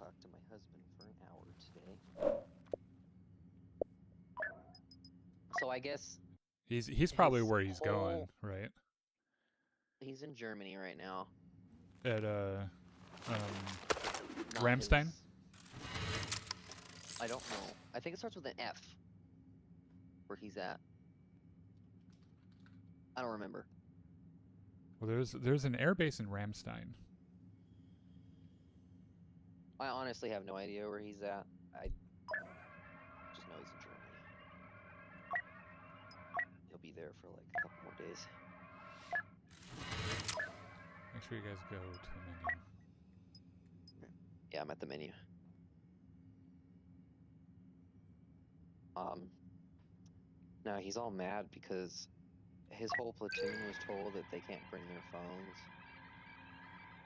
talk to my husband for an hour today. So I guess he's probably his where he's going, whole- right? He's in Germany right now. At Not Ramstein? his- I don't know. I think it starts with an F. Where he's at. I don't remember. Well, there's an airbase in Ramstein. I honestly have no idea where he's at. I just know he's in Germany. He'll be there for like a couple more days. Make sure you guys go to the menu. Yeah, I'm at the menu. No, he's all mad because his whole platoon was told that they can't bring their phones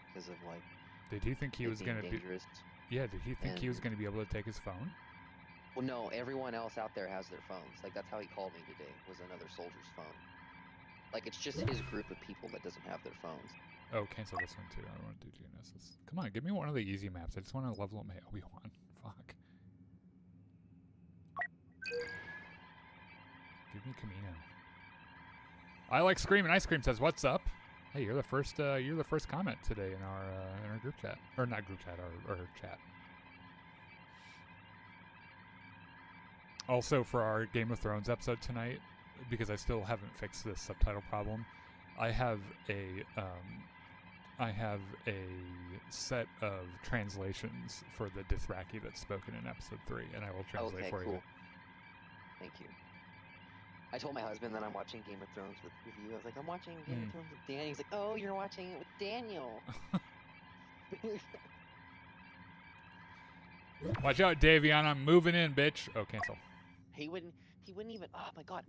because of like Did he think he it was being gonna be? dangerous. Yeah. Did he think he was And- gonna be able to take his phone? Well, no, everyone else out there has their phones. Like that's how he called me today. Was another soldier's phone. Like it's just his group of people that doesn't have their phones. Oh, cancel this one too. I don't want to do Geonosis. Come on, give me one of the easy maps. I just want to level up my Obi-Wan. Fuck. Give me Camino. I like Scream, and Ice Cream says, "What's up?" Hey, you're the first comment today in our group chat, or not group chat, our chat. Also, for our Game of Thrones episode tonight, because I still haven't fixed this subtitle problem, I have a set of translations for the Dothraki that's spoken in episode 3, and I will translate Okay, for cool. you. Thank you. I told my husband that I'm watching Game of Thrones with you. I was like, I'm watching Game of Thrones with Danny. He's like, oh, you're watching it with Daniel. Watch out, Davion, I'm moving in, bitch. Oh, cancel. He wouldn't even. Oh my god.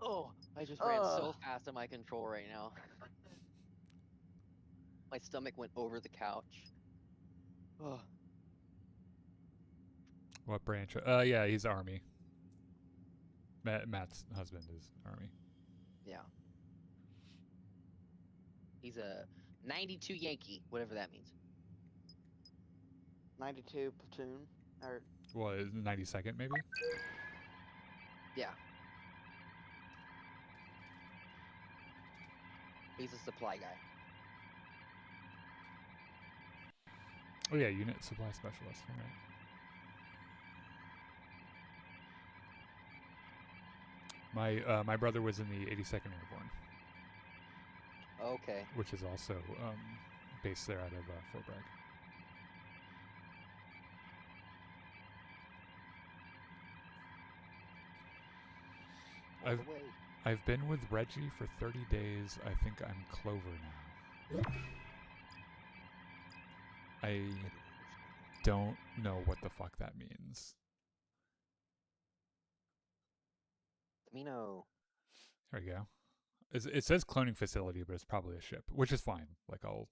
Oh, I just ran so fast on my control right now. My stomach went over the couch. Oh, What branch? Yeah, he's Army. Matt's husband is Army. yeah. He's a 92 Yankee, whatever that means. 92 platoon, or Well, 92nd maybe? Yeah. He's a supply guy. Oh yeah, unit supply specialist. All right. My brother was in the 82nd Airborne, Okay. which is also based there out of Fort Bragg. All the way. I've been with Reggie for 30 days. I think I'm Clover now. I don't know what the fuck that means. Camino. There we go. It says cloning facility, but it's probably a ship, which is fine. Like I'll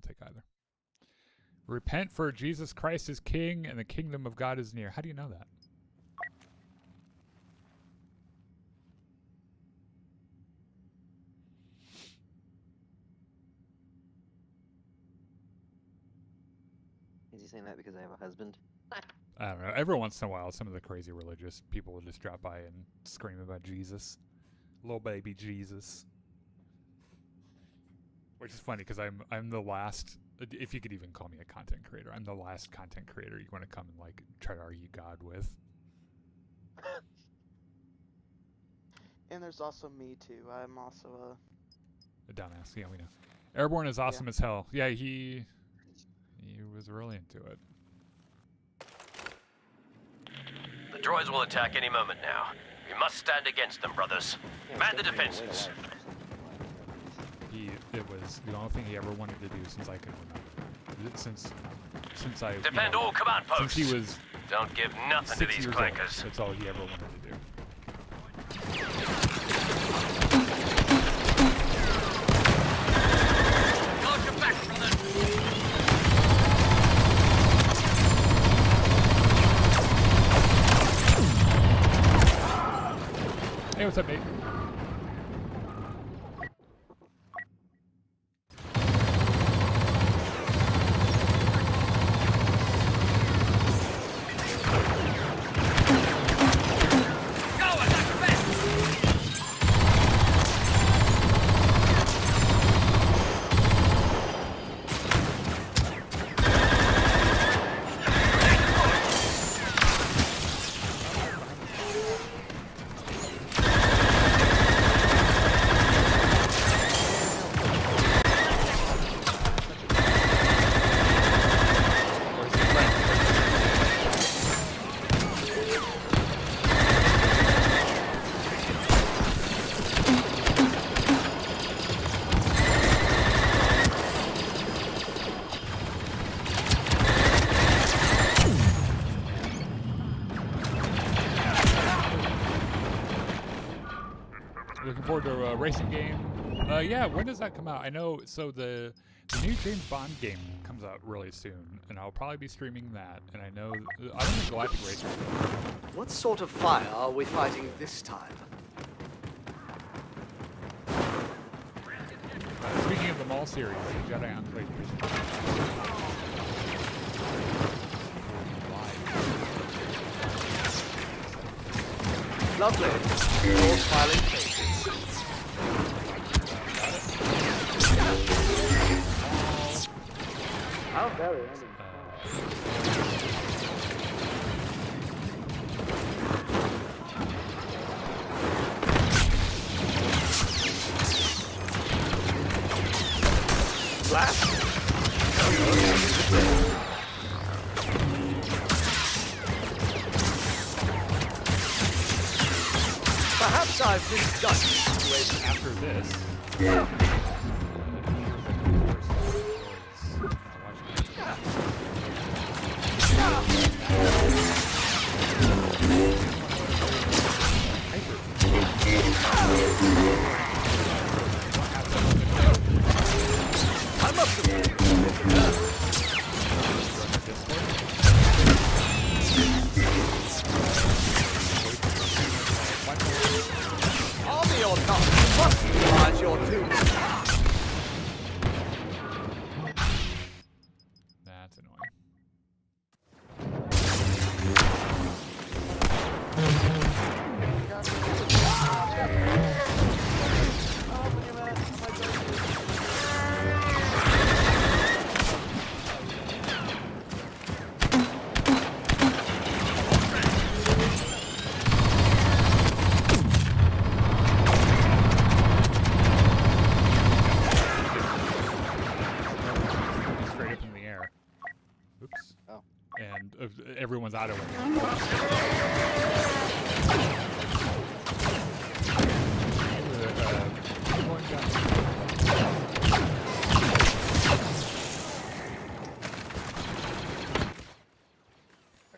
take either. Repent, for Jesus Christ is King, and the kingdom of God is near. How do you know that? Is he saying that because I have a husband? I don't know. Every once in a while, some of the crazy religious people will just drop by and scream about Jesus. Little baby Jesus. Which is funny because I'm the last, if you could even call me a content creator, I'm the last content creator you want to come and like try to argue God with. and there's also me too. I'm also A dumbass, yeah, we know. Airborne is awesome as hell. Yeah, he was really into it. The droids will attack any moment now. We must stand against them, brothers. Man the defenses. It was the only thing he ever wanted to do since I can remember. Since I Defend all command posts. since he was Don't give nothing to 6 these years clankers. old. That's all he ever wanted to do. Guard your back, brothers. Hey, what's up, mate? Looking forward to a racing game. Yeah, when does that come out? I know, so the new James Bond game comes out really soon, and I'll probably be streaming that. And I know, I don't think Galactic Racer. What sort of fire are we fighting this time? Speaking of the Maul series, the Jedi Enclave Lovely. All smiling faces. How very Perhaps I've misjudged. Wait, after this. I must have. Army or not, you must utilize your tools. That's annoying. Straight up in the air. Oops. Oh. And everyone's out of it. I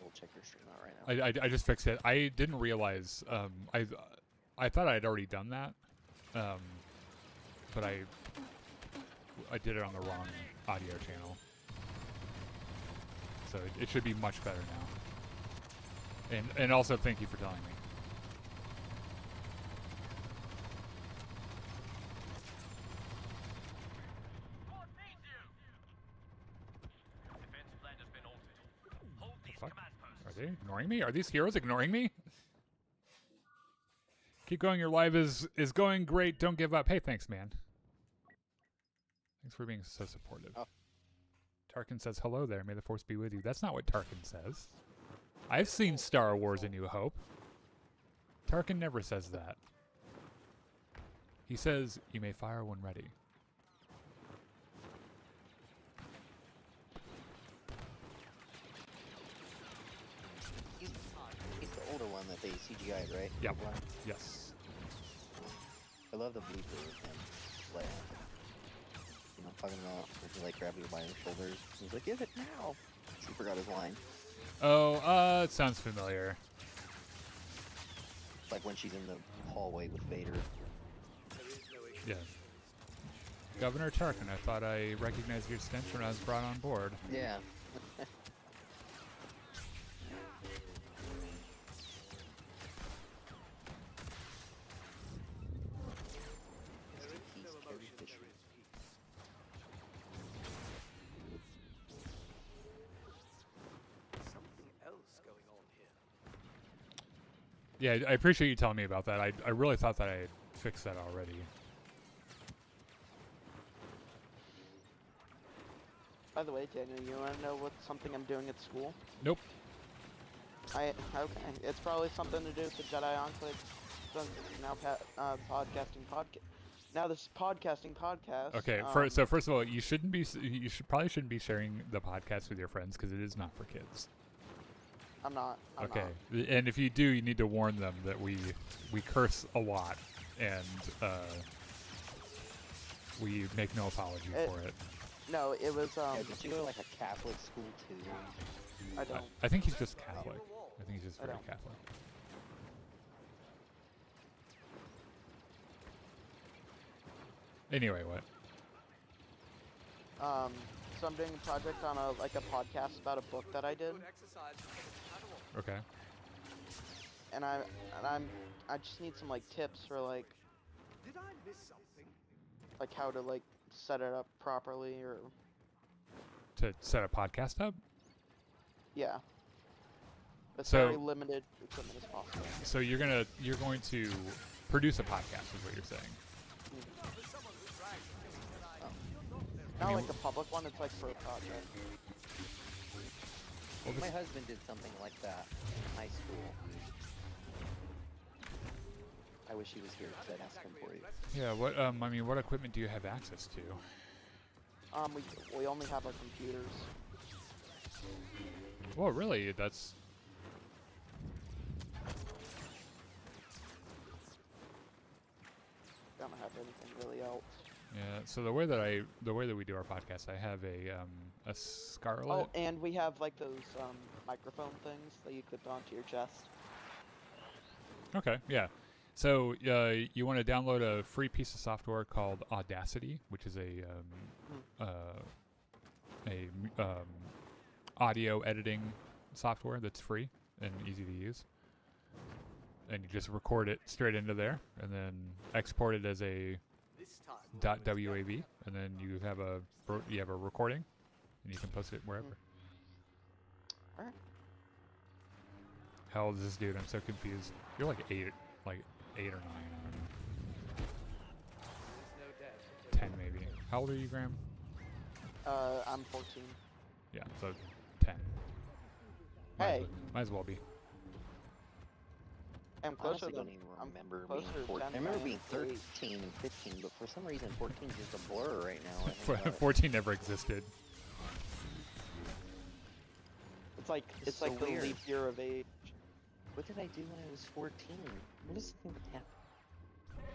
will check your stream out right now. I just fixed it. I didn't realize. I thought I had already done that, but I did it on the wrong audio channel. So it should be much better now. And also thank you for telling me. The fuck? Are they ignoring me? Are these heroes ignoring me? Keep going, your live is going great. Don't give up. Hey, thanks, man. Thanks for being so supportive. Oh. Tarkin says, hello there. May the force be with you. That's not what Tarkin says. I've seen Star Wars A New Hope. Tarkin never says that. He says, you may fire when ready. He's the older one that they CGI'd, right? Yep. The one? Yes. I love the blooper with him. Like, you know, talking about where he like grabbed you by your shoulders. He's like, give it now. He forgot his line. Oh, it sounds familiar. It's like when she's in the hallway with Vader. Yeah. Governor Tarkin, I thought I recognized your stench when I was brought on board. Yeah. Yeah, I appreciate you telling me about that. I really thought that I had fixed that already. By the way, Daniel, you want to know what something I'm doing at school? Nope. Okay. It's probably something to do with the Jedi Enclave. Now, Now this podcasting podcast. Okay. So first of all, you probably shouldn't be sharing the podcast with your friends because it is not for kids. I'm not. Okay. And if you do, you need to warn them that we curse a lot and we make no apology for it. No, it was Yeah, did you go to like a Catholic school too? I don't. I think he's just Catholic. I think he's just very Catholic. Anyway, what? So I'm doing a project on a podcast about a book that I did, Okay. and I just need some tips for Did I miss something? how to set it up properly or To set a podcast up? yeah. With So- very limited equipment as possible. So you're going to produce a podcast is what you're saying. Not mean, like a public one, it's for a project. Well, My husband did something like that in high school. I wish he was here because I'd ask him for you. yeah, what I mean, what equipment do you have access to? We only have our computers. Well, really, that's Don't have anything really else. yeah. So the way that we do our podcast, I have a Scarlett. Oh, and we have those microphone things that you clip onto your chest. Okay, yeah. So you want to download a free piece of software called Audacity, which is a audio editing software that's free and easy to use. And you just record it straight into there, and then export it as a .wav, and then you have a recording, and you can post it wherever. Alright. How old is this dude? I'm so confused. You're like 8 or 9. I don't know. 10 maybe. How old are you, Graham? I'm 14. Yeah, so 10. Hey. Might as well be. I'm I closer honestly than don't even I'm remember closer being to 14. 10 I remember than being I am to 13 and 15, but for some reason 14 is just a blur right now. I think about it. 14 never existed. It's like It's the so weird. leap year of age. What did I do when I was 14? What is the thing that happened?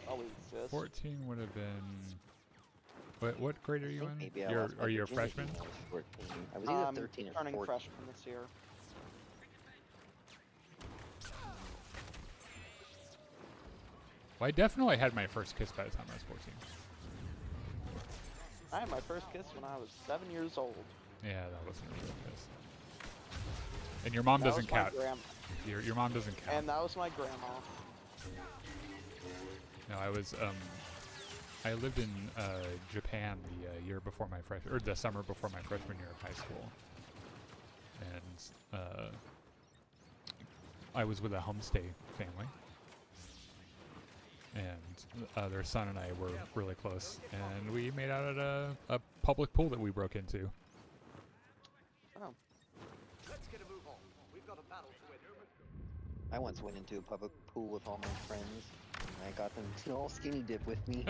Always exists. 14 would have been. What grade are you in? Maybe I lost my Are you a virginity freshman? when I was 14. I was either 13 or Turning 14. freshman this year. Well, I definitely had my first kiss by the time I was 14. I had my first kiss when I was 7 years old. Yeah, that wasn't a real kiss. And your mom That doesn't was my count. Your mom doesn't count. And that was my grandma. No, I lived in Japan the year before my or the summer before my freshman year of high school, and I was with a homestay family, and their son and I were really close, and we made out at a public pool that we broke into. Oh. Let's get a move on. We've got a battle to win. I once went into a public pool with all my friends, and I got them to all skinny dip with me.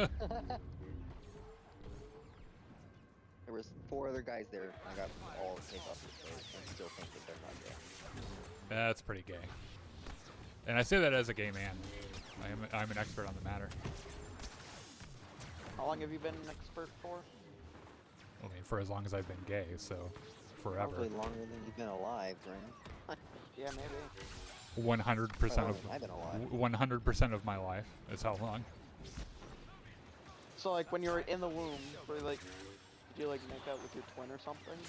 There was 4 other guys there, and I got all to take off their clothes, and I still think that they're not gay. That's pretty gay, and I say that as a gay man. I'm an expert on the matter. How long have you been an expert for? I mean, for as long as I've been gay, so forever. Probably longer than you've been alive, right? Yeah, maybe. 100% of I've been alive. 100% of my life is how long. So when you were in the womb, were you, did you make out with your twin or something?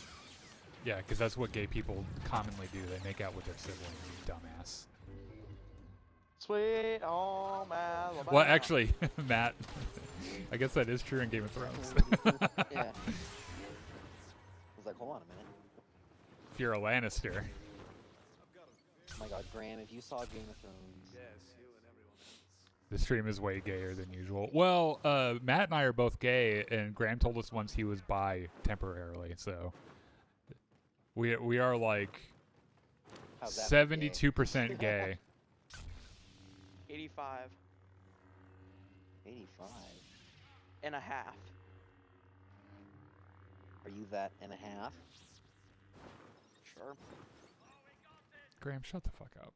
Yeah, because that's what gay people commonly do. They make out with their sibling, you dumbass. Sweet home Alabama. Well, actually, Matt, I guess that is true in Game of Thrones. Yeah. I was like, hold on a minute. If you're a Lannister. Oh my god, Graham, if you saw Game of Thrones. Yes, you and everyone else. The stream is way gayer than usual. Well, Matt and I are both gay, and Graham told us once he was bi temporarily, so we are like How's that for gay? 72% gay. 85 85. and a half. Are you that and a half? Sure. Graham, shut the fuck up.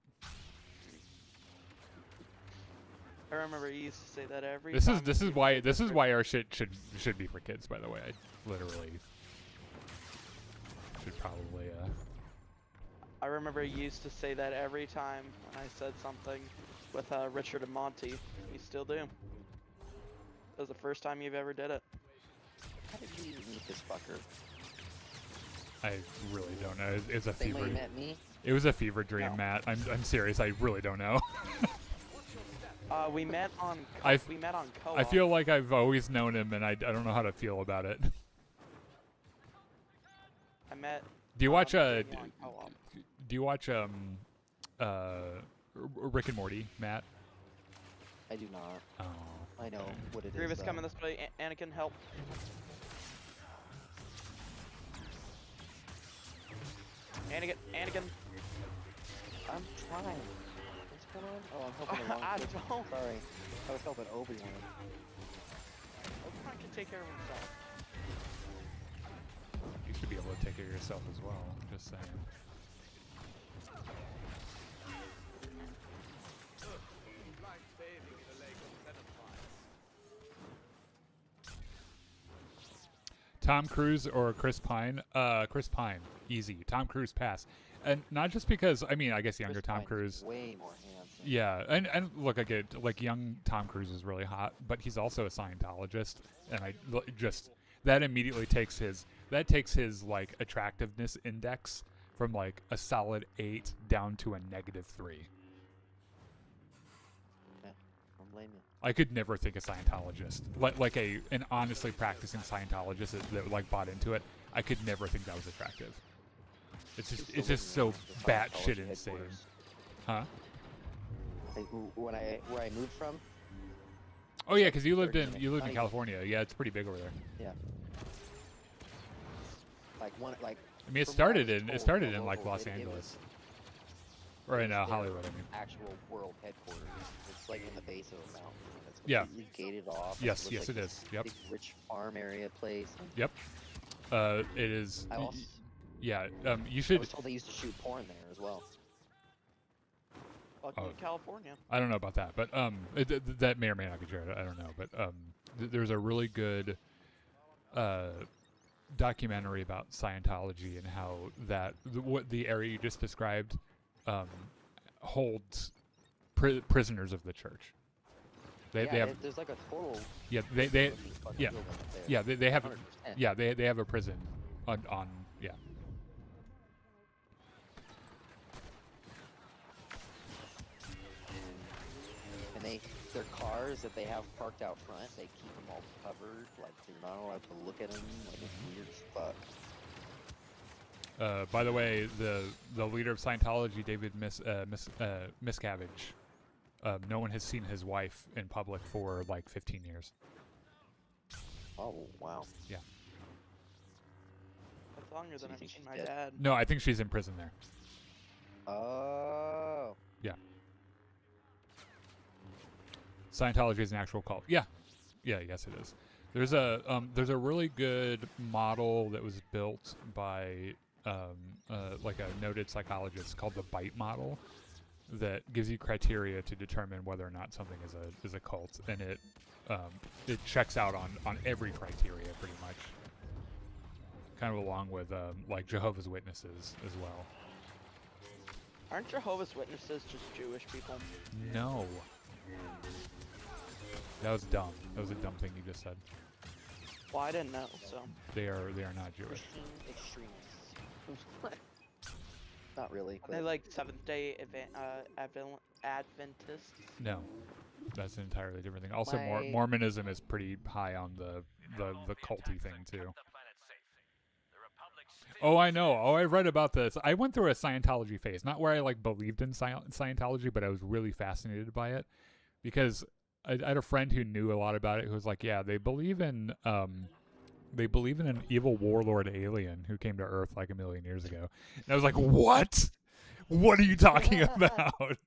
I remember you used to say that every This time. is why our shit should be for kids. By the way, I literally should probably. I remember you used to say that every time when I said something with Richard and Monty. You still do. That was the first time you've ever did it. How did you meet this fucker? I really don't know. It was a Same way fever. you met me? It was a fever dream, No. Matt. I'm serious. I really don't know. We met on we met on co-op. I feel like I've always known him, and I don't know how to feel about it. I met. Do you watch Jamie on co-op. Do you watch Rick and Morty, Matt? I do not. Oh. I know what it is. Grievous though. coming this way. Anakin, help. Anakin. I'm trying. What's going on? Oh, I'm helping the wrong I kid. don't. Sorry. I was helping Obi-Wan. Obi-Wan can take care of himself. You should be able to take care of yourself as well. Just saying. Tom Cruise or Chris Pine? Chris Pine, easy. Tom Cruise, pass. And not just because, I mean, I guess younger Chris Tom Pine's Cruise. way more handsome. Yeah, and look, I get like young Tom Cruise is really hot, but he's also a Scientologist, and just that immediately takes his like attractiveness index from like a solid 8 down to a -3. Yeah, don't blame you. I could never think a Scientologist, like an honestly practicing Scientologist that like bought into it. I could never think that was attractive. It's just so batshit insane, huh? Like, where I moved from. Oh yeah, because you lived in Not California. Yeah, it's pretty big over there. Yeah. Like I mean, it from what I started was in told started from in like locals, Los it was- Angeles, or in their Hollywood. I mean, actual world headquarters. It's like in the base of a mountain. It's Yeah. completely gated off. Yes, looks yes, like it this is. Yep. Big rich farm area place. Yep. It is. I also Yeah. You I should. was told they used to shoot porn there as well. Fucking Oh. California. I don't know about that, but that may or may not be true. I don't know, but there's a really good documentary about Scientology and how what the area you just described holds prisoners of the church. They have there's like a total. they fucking yeah. building up there. yeah they have 100%. yeah they have a prison on yeah. And their cars that they have parked out front, they keep them all covered. Like you're not allowed to look at them. Like it's weird as fuck. By the way, the leader of Scientology, David Miscavige, no one has seen his wife in public for like 15 years. Oh wow. Yeah. That's longer So than you I've think seen she's my dead? dad. No, I think she's in prison there. Oh. Yeah. Scientology is an actual cult. Yeah. Yeah, yes it is. There's a really good model that was built by like a noted psychologist called the BITE model that gives you criteria to determine whether or not something is a cult, and it checks out on every criteria pretty much. Kind of along with like Jehovah's Witnesses as well. Aren't Jehovah's Witnesses just Jewish people? No. That was dumb. That was a dumb thing you just said. Well, I didn't know, so. They are not Jewish. Christian extremists. Not really. They But like Seventh-day Adventists. No. That's an entirely different thing. Also, My- Mormonism is pretty high on the culty thing too. Oh, I know. Oh, I've read about this. I went through a Scientology phase, not where I like believed in Scientology, but I was really fascinated by it because I had a friend who knew a lot about it who was like, yeah, they believe in an evil warlord alien who came to Earth like 1 million years ago. And I was like, what? What are you talking about?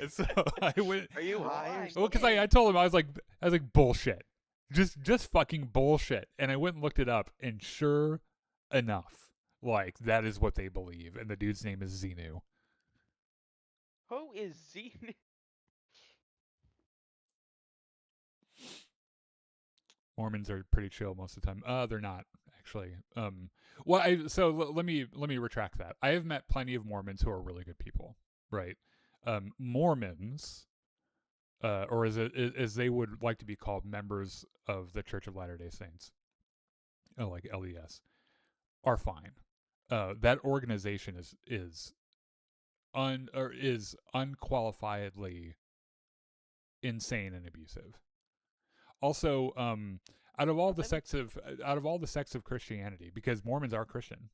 And so I went. Are you high? Well, because I told him I was like bullshit, just fucking bullshit. And I went and looked it up, and sure enough, like that is what they believe. And the dude's name is Xenu. Who is Xenu? Mormons are pretty chill most of the time. They're not actually. Let me retract that. I have met plenty of Mormons who are really good people, right? Mormons or as they would like to be called, members of the Church of Latter-day Saints, like LDS, are fine. That organization is unqualifiedly insane and abusive. Also, out of all the sects of Christianity, because Mormons are Christian,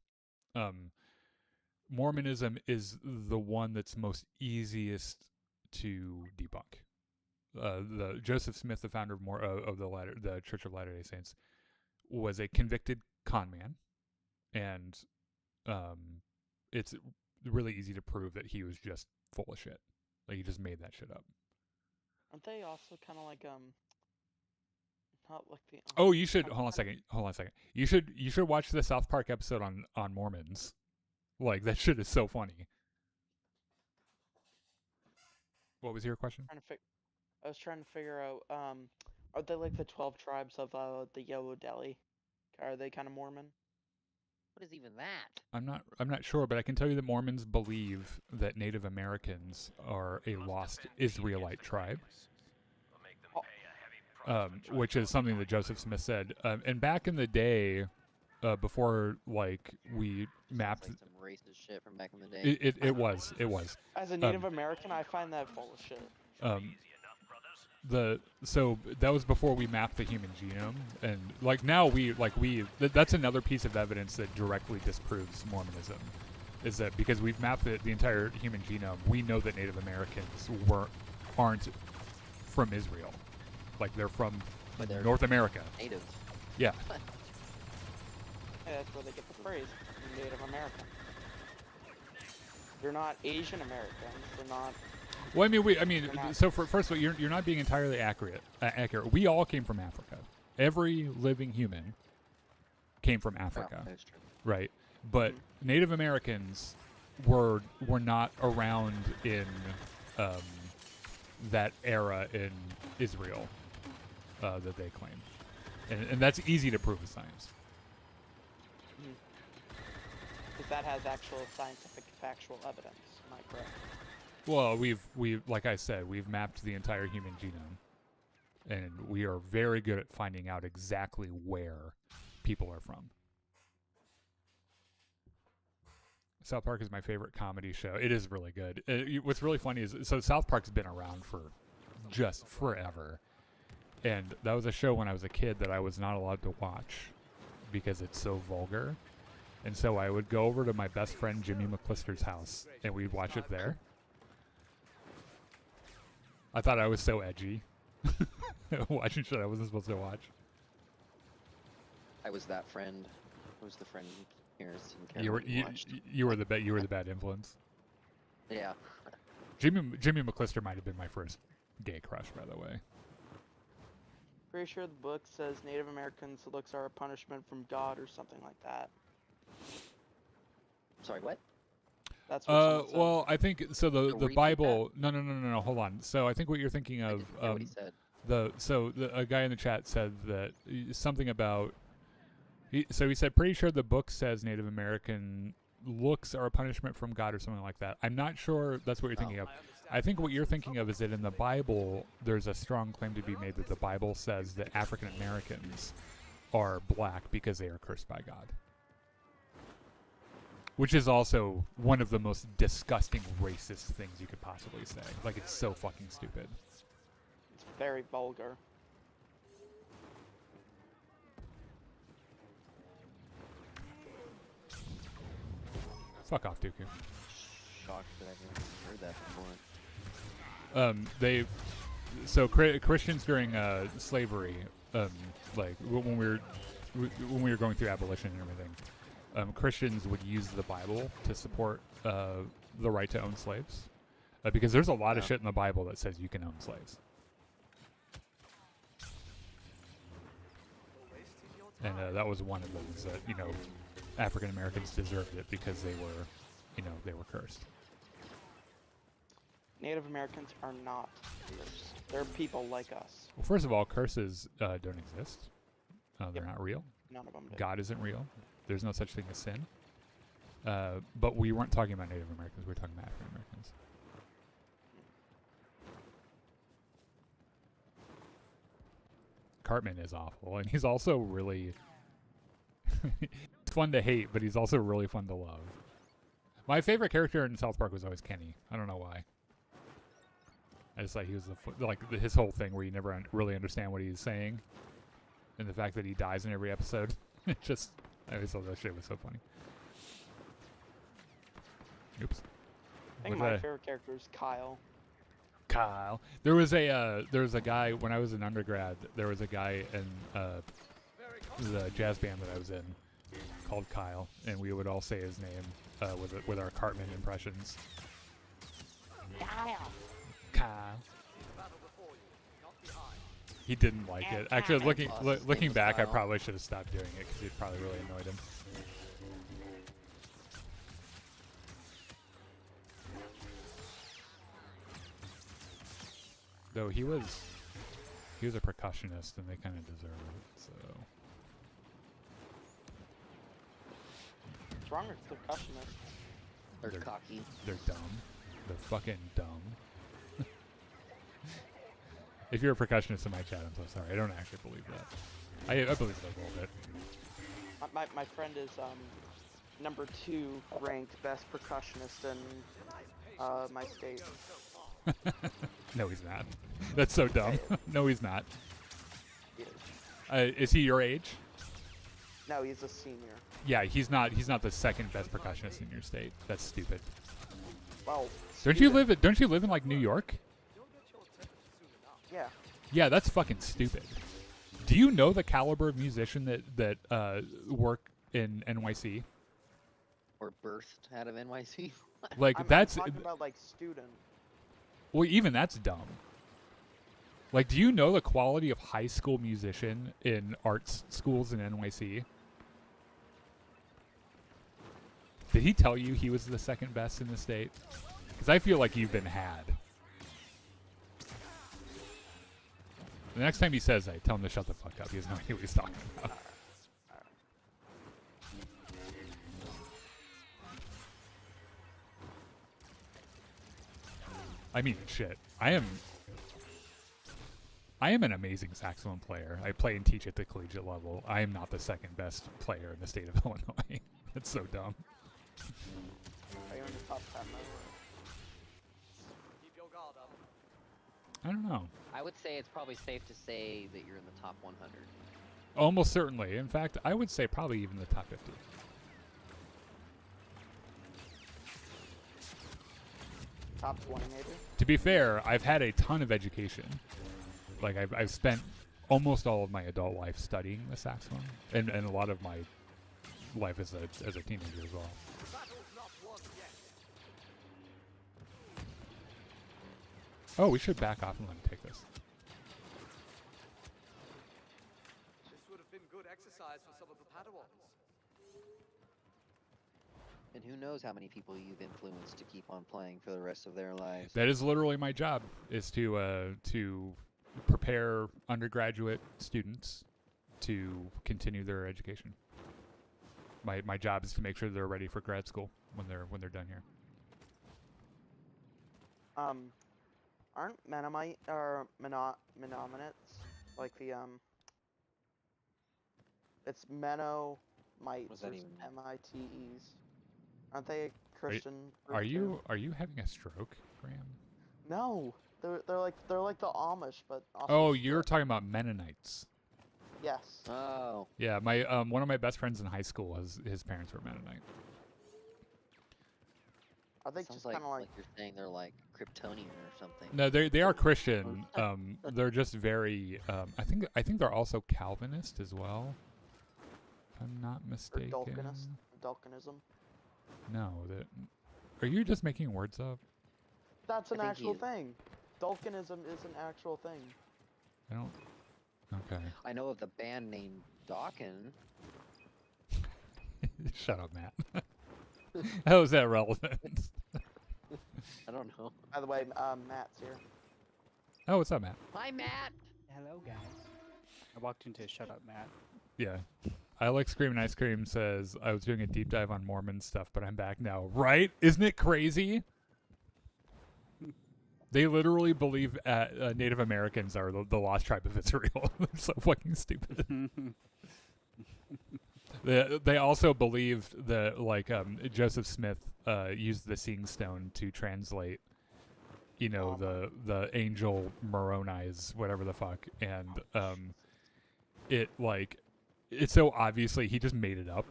Mormonism is the one that's most easiest to debunk. The Joseph Smith, the founder of the Church of Latter-day Saints, was a convicted con man, and it's really easy to prove that he was just full of shit. Like, he just made that shit up. Aren't they also kind of like not like the? Oh, you should hold on a second. You should watch the South Park episode on Mormons. Like, that shit is so funny. What was your question? I was trying to figure out. Are they like the 12 tribes of the Yellow Delhi? Are they kind of Mormon? What is even that? I'm not sure, but I can tell you that Mormons believe that Native Americans are a lost Israelite tribe, which is something that Joseph Smith said. And back in the day, before like we mapped, like some racist shit from back in the day. It was. As a Native American, I find that full of shit. So that was before we mapped the human genome, and like now that's another piece of evidence that directly disproves Mormonism, is that because we've mapped the entire human genome, we know that Native Americans aren't from Israel, like they're from North America. Native. Yeah. Yeah, that's where they get the phrase Native American. They're not Asian Americans. They're not. Well, so first of all, you're not being entirely accurate. We all came from Africa. Every living human came from Africa, Oh, that's true. right? But Native Americans were not around in that era in Israel that they claim, and that's easy to prove with science. Because that has actual scientific, factual evidence. Am I correct? Well, we've like I said, we've mapped the entire human genome, and we are very good at finding out exactly where people are from. South Park is my favorite comedy show. It is really good. What's really funny is, so South Park's been around for just forever, and that was a show when I was a kid that I was not allowed to watch because it's so vulgar, and so I would go over to my best friend Jimmy McClister's house, and we'd watch it there. I thought I was so edgy, watching shit I wasn't supposed to watch. I was that friend. I was the friend parents didn't care You were what you watched. you were the bad influence. Yeah. Jimmy McClister might have been my first gay crush, by the way. Pretty sure the book says Native Americans' looks are a punishment from God or something like that. Sorry, what? That's what someone said. Well, I think so. The repeat Bible. No. Hold on. So I think what you're thinking I of. didn't hear what he said. A guy in the chat said that something about. He said, pretty sure the book says Native American looks are a punishment from God or something like that. I'm not sure that's what you're thinking of. I think what you're thinking of is that in the Bible, there's a strong claim to be made that the Bible says that African Americans are black because they are cursed by God. Which is also one of the most disgusting racist things you could possibly say. Like, it's so fucking stupid. It's very vulgar. Fuck off, Dooku. Shocked that I've never heard that before. Christians during slavery, like when we were going through abolition and everything, Christians would use the Bible to support the right to own slaves, because there's a lot of shit in the Bible that says you can own slaves. And that was one of those that, African Americans deserved it because they were cursed. Native Americans are not cursed. They're people like us. Well, first of all, curses don't exist. They're not real. None of them do. God isn't real. There's no such thing as sin. But we weren't talking about Native Americans. We were talking about African Americans. Cartman is awful, and he's also really it's fun to hate, but he's also really fun to love. My favorite character in South Park was always Kenny. I don't know why. I just thought he was his whole thing where you never really understand what he's saying, and the fact that he dies in every episode. I always thought that shit was so funny. Oops. I think my favorite character is Kyle. Kyle. There was a guy when I was an undergrad. There was a guy in the jazz band that I was in called Kyle, and we would all say his name with our Cartman impressions. Kyle. He didn't like it. Actually, looking back, I probably should have stopped doing it because it probably really annoyed him. Though he was a percussionist, and they kind of deserve it. So. What's wrong with percussionists? They're cocky. They're dumb. They're fucking dumb. If you're a percussionist in my chat, I'm so sorry. I don't actually believe that. I believe it a little bit. My friend is number 2 ranked best percussionist in my state. No, he's not. That's so dumb. No, he's not. He is. Is he your age? No, he's a senior. Yeah, he's not the second best percussionist in your state. That's stupid. Well, Don't you live in like New York? Yeah. Yeah, that's fucking stupid. Do you know the caliber of musician that work in NYC? Or birthed out of NYC? Like I'm that's talking about like student. well, even that's dumb. Like, do you know the quality of high school musician in arts schools in NYC? Did he tell you he was the second best in the state? Because I feel like you've been had. The next time he says that, tell him to shut the fuck up. He has no idea what he's talking about. I mean, shit. I am an amazing saxophone player. I play and teach at the collegiate level. I am not the second best player in the state of Illinois. That's so dumb. Are you in the top 10 though? Keep your guard up. I don't know. I would say it's probably safe to say that you're in the top 100. Almost certainly. In fact, I would say probably even the top 50. Top 20 maybe? To be fair, I've had a ton of education. Like, I've spent almost all of my adult life studying the saxophone, and a lot of my life as a teenager as well. The battle's not won yet. Oh, we should back off and let him take this. This would have been good exercise for some of the Padawans. And who knows how many people you've influenced to keep on playing for the rest of their lives. That is literally my job, is to prepare undergraduate students to continue their education. My job is to make sure they're ready for grad school when they're done here. Aren't Mennonite or Mennonites like the it's Mennonite What's that versus even? MITEs. Aren't they a Christian group Are too? you having a stroke, Graham? No. They're like the Amish, but also Oh, you're talking about Mennonites. yes. Oh. Yeah, my one of my best friends in high school, his parents were Mennonite. Are they Sounds just like, kind of like you're saying they're like Kryptonian or something. No, they are Christian. They're just very. I think they're also Calvinist as well. If I'm not or mistaken. Dulcanism? No, are you just making words up? That's an I think actual he- thing. Dulcanism is an actual thing. I don't. Okay. I know of the band named Dawkins. Shut up, Matt. How is that relevant? I don't know. By the way, Matt's here. Oh, what's up, Matt? Hi, Matt. Hello, guys. I walked into Shut Up, Matt. Yeah. I like Screaming Ice Cream says, I was doing a deep dive on Mormon stuff, but I'm back now. Right? Isn't it crazy? They literally believe Native Americans are the lost tribe of Israel. They're so fucking stupid. They also believed that Joseph Smith used the Seeing Stone to translate, the angel Moroni's whatever the fuck, and it's so obviously he just made it up.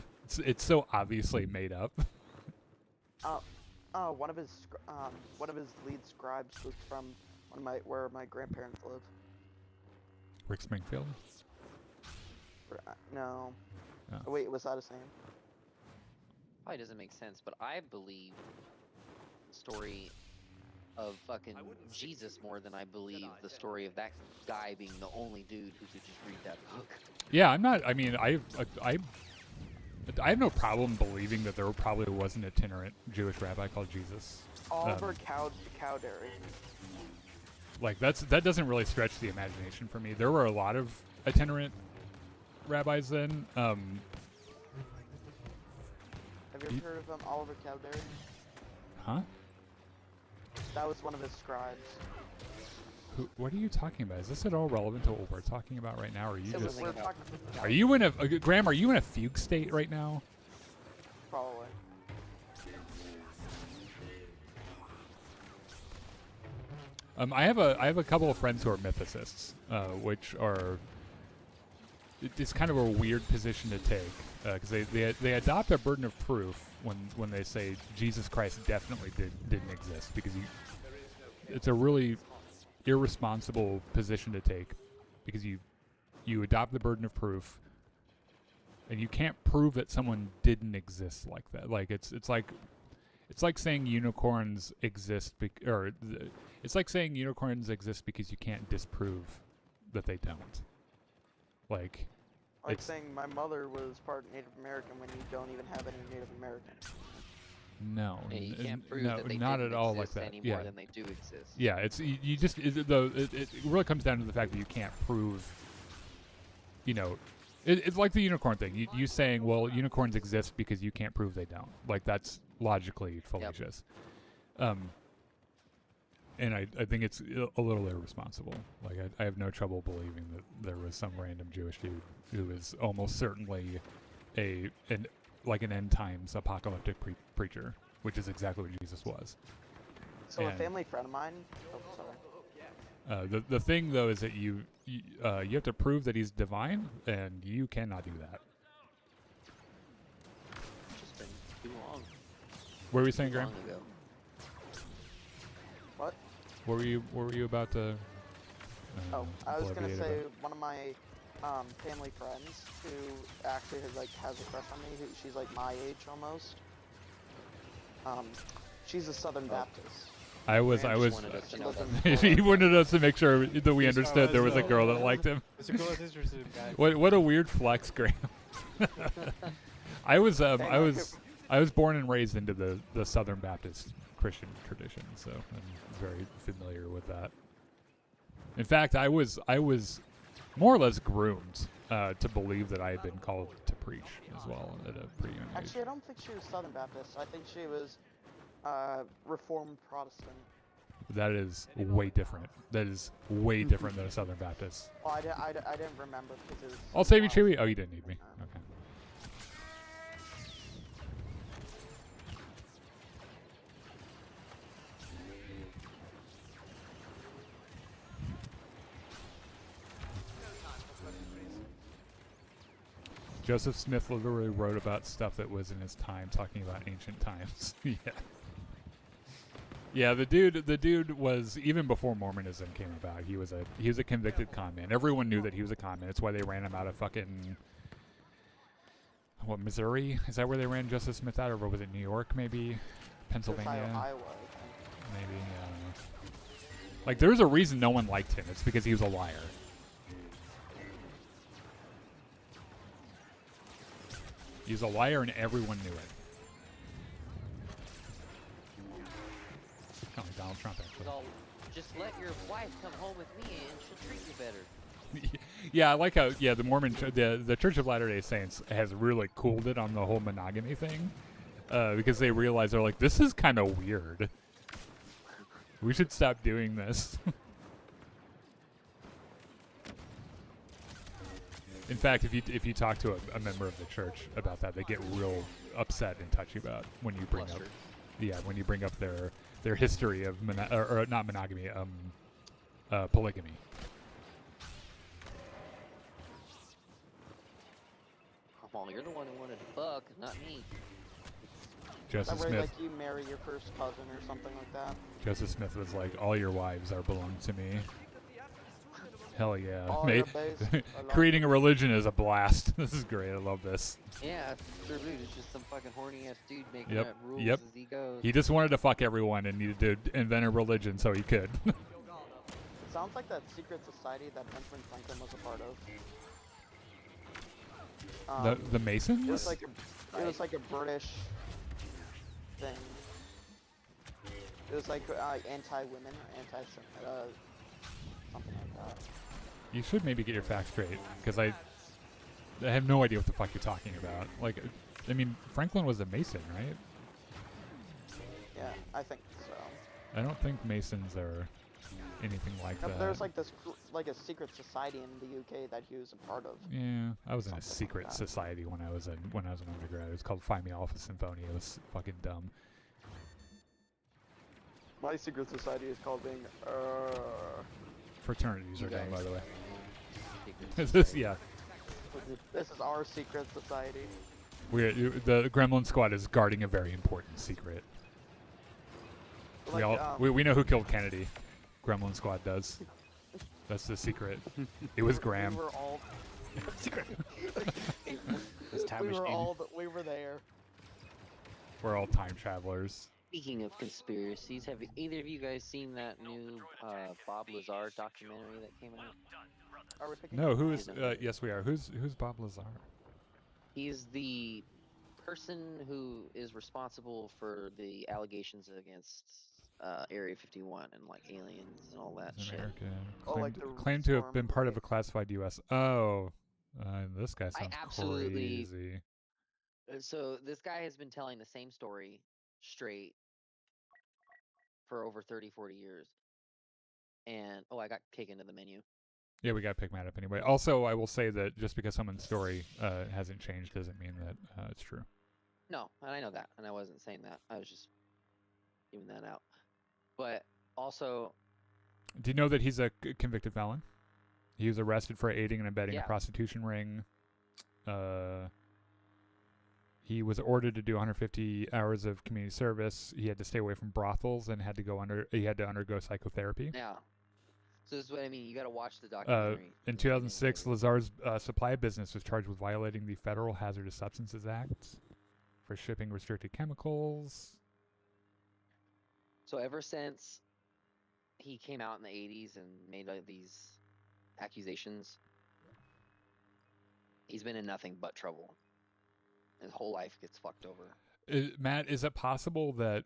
It's so obviously made up. One of his lead scribes was from where my grandparents live. Rick Springfield? No. Oh. Oh, wait, was that his name? Probably doesn't make sense, but I believe the story of fucking Jesus more than I believe the story of that guy being the only dude who could just read that book. Yeah, I'm not. I mean, I have no problem believing that there probably was an itinerant Jewish rabbi called Jesus. Oliver Cowdery. Like that doesn't really stretch the imagination for me. There were a lot of itinerant rabbis then. Have you ever heard of Oliver Cowdery? Huh? That was one of his scribes. What are you talking about? Is this at all relevant to what we're talking about right now? Or are you just? We're talking Are you in a Graham? Are you in a fugue state right now? probably. I have a couple of friends who are mythicists, which are it's kind of a weird position to take because they adopt a burden of proof when they say Jesus Christ definitely didn't exist, because it's a really irresponsible position to take, because you adopt the burden of proof and you can't prove that someone didn't exist like that. Like it's like saying unicorns exist it's like saying unicorns exist because you can't disprove that they don't. Like saying my mother was part Native American when you don't even have any Native American. No, Yeah, you can't prove no, that they not didn't at all like exist that. any Yeah, more than they do exist. yeah. It's you just it really comes down to the fact that you can't prove. It's like the unicorn thing. You saying, well, unicorns exist because you can't prove they don't. Like that's logically fallacious. And I think it's a little irresponsible. Like I have no trouble believing that there was some random Jewish dude who is almost certainly an end times apocalyptic preacher, which is exactly what Jesus was. So And a family friend of mine. Oh, sorry. The thing though is that you have to prove that he's divine, and you cannot do that. It's just been too long. What were you saying, Too Graham? long ago. What? What were you about to? Oh, I was gonna bloviate say about? one of my family friends who actually has a crush on me. She's like my age almost. She's a Southern Baptist. I was. wanted us to know He wanted us to make sure that we understood there was a girl that liked him. It's a girl that's interested in guys. What a weird flex, Graham. I was born and raised into the Southern Baptist Christian tradition, so I'm very familiar with that. In fact, I was more or less groomed to believe that I had been called to preach as well at a pretty young age. Actually, I don't think she was Southern Baptist. I think she was Reformed Protestant. That is way different. That is way different than a Southern Baptist. Well, I didn't remember because it was. I'll save you, Chewy. Oh, you didn't need me. Okay. Joseph Smith literally wrote about stuff that was in his time, talking about ancient times. Yeah. Yeah, the dude was, even before Mormonism came about, he was a convicted con man. Everyone knew that he was a con man. That's why they ran him out of fucking Missouri? Is that where they ran Joseph Smith out, or was it New York maybe? Pennsylvania? Iowa. Maybe, I don't know. Like, there's a reason no one liked him. It's because he was a liar. He was a liar and everyone knew it. Kind of like Donald Trump, actually. So, just let your wife come home with me and she'll treat you better. Yeah, I like how the Mormon the Church of Latter-day Saints has really cooled it on the whole monogamy thing, because they realize they're like, this is kind of weird. We should stop doing this. In fact, if you talk to a member of the church about that, they get real upset and touchy about when you bring Flustered. when you bring up their history of or not monogamy, polygamy. Well, you're the one who wanted to fuck, not me. Joseph That way, Smith. like, you marry your first cousin or something like that. Joseph Smith was like, "All your wives are belong to me." Hell yeah, All mate! your babes belong Creating to a religion is a blast. This is great. I love this. Yeah, sure, dude. It's just some fucking horny ass dude making Yep, up rules yep. as he goes. He just wanted to fuck everyone and needed to invent a religion so he could. It sounds like that secret society that Benjamin Franklin was a part of. The Masons? It was like a British thing. It was like anti-women or something like that. You should maybe get your facts straight, because I have no idea what the fuck you're talking about. Like, I mean, Franklin was a Mason, right? Yeah, I think so. I don't think Masons are anything like No, that. but there's like this like a secret society in the UK that he was a part of. Yeah, I was in a Something like secret that. society when I was an undergrad. It was called Phi Mu Alpha Symphonia. It was fucking dumb. My secret society is called being Fraternities You are dumb, guys. by the way. Secret Is this? society. Yeah. This is our secret society. The Gremlin Squad is guarding a very important secret. Like, we know who killed Kennedy. Gremlin Squad does. That's the secret. It was Graham. We were all. This time we were machine. all. We were there. We're all time travelers. Speaking of conspiracies, have either of you guys seen that new Bob Lazar documentary that came out? Are we picking No, up who now? is? Yes, we are. Who's Bob Lazar? He's the person who is responsible for the allegations against Area 51 and like aliens and all that He's shit. American. Oh, like Claimed the to have storm been part of a right? classified U.S. Oh, this guy sounds absolutely- crazy. So this guy has been telling the same story straight for over 30, 40 years. And I got taken to the menu. Yeah, we got to pick Matt up anyway. Also, I will say that just because someone's story hasn't changed doesn't mean that it's true. No, and I know that, and I wasn't saying that. I was just giving that out. But also, Do you know that he's a convicted felon? He was arrested for aiding and abetting a Yeah. prostitution ring. He was ordered to do 150 hours of community service. He had to stay away from brothels and he had to undergo psychotherapy. yeah. So this is what I mean. You got to watch the documentary. In 2006, Lazar's supply business was charged with violating the Federal Hazardous Substances Act for shipping restricted chemicals. So ever since he came out in the 80s and made these accusations, he's been in nothing but trouble. His whole life gets fucked over. Matt, is it possible that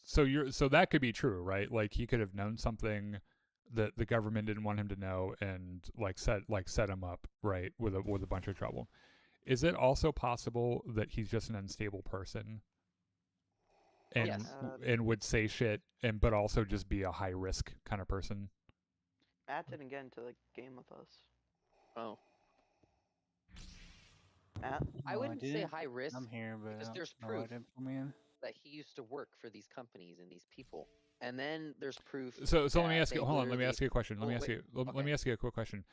so that could be true, right? Like he could have known something that the government didn't want him to know and set him up, right, with a bunch of trouble. Is it also possible that he's just an unstable person and Yes. and would say shit but also just be a high risk kind of person? Matt didn't get into the game with us. Oh, Matt? I No, wouldn't say didn't. high risk I'm here, but because I there's don't know why proof I didn't put me in. that he used to work for these companies and these people. And then there's proof. So let me that ask you. they Hold on. Let me literally- ask you a question. Let me Well, ask wait, you. Let okay. me ask you a quick question.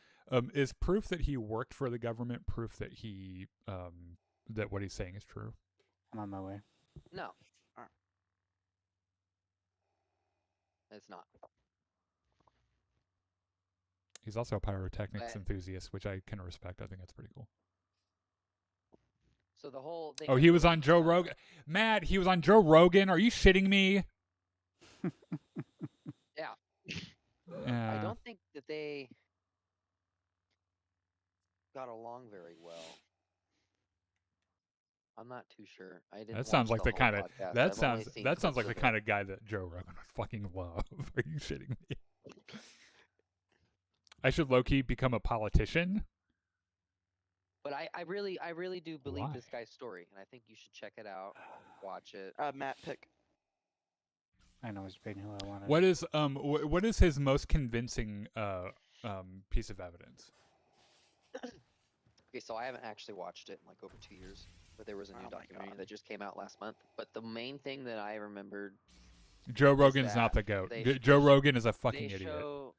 Is proof that he worked for the government proof that he that what he's saying is true? I'm on my way. No. Alright. It's not. He's also a pyrotechnics But- enthusiast, which I can respect. I think that's pretty cool. So the whole thing. Oh, he was on Joe Rogan. Matt, he was on Joe Rogan. Are you shitting me? Yeah. Yeah. I don't think that they got along very well. I'm not too sure. I didn't. That sounds watch like the whole kind of podcast. that I've only sounds seen that sounds like clips the of it. kind of guy that Joe Rogan would fucking love. Are you shitting me? I should low key become a politician. But I really do believe Why? this guy's story, and I think you should check it out, watch it. Matt, pick. I know I was debating who I wanted. What is his most convincing piece of evidence? Okay, so I haven't actually watched it in like over 2 years, but there was a new Oh my documentary God. that just came out last month. But the main thing that I remembered, Joe Rogan's not that the goat. they Joe sh- Rogan is a they fucking idiot. show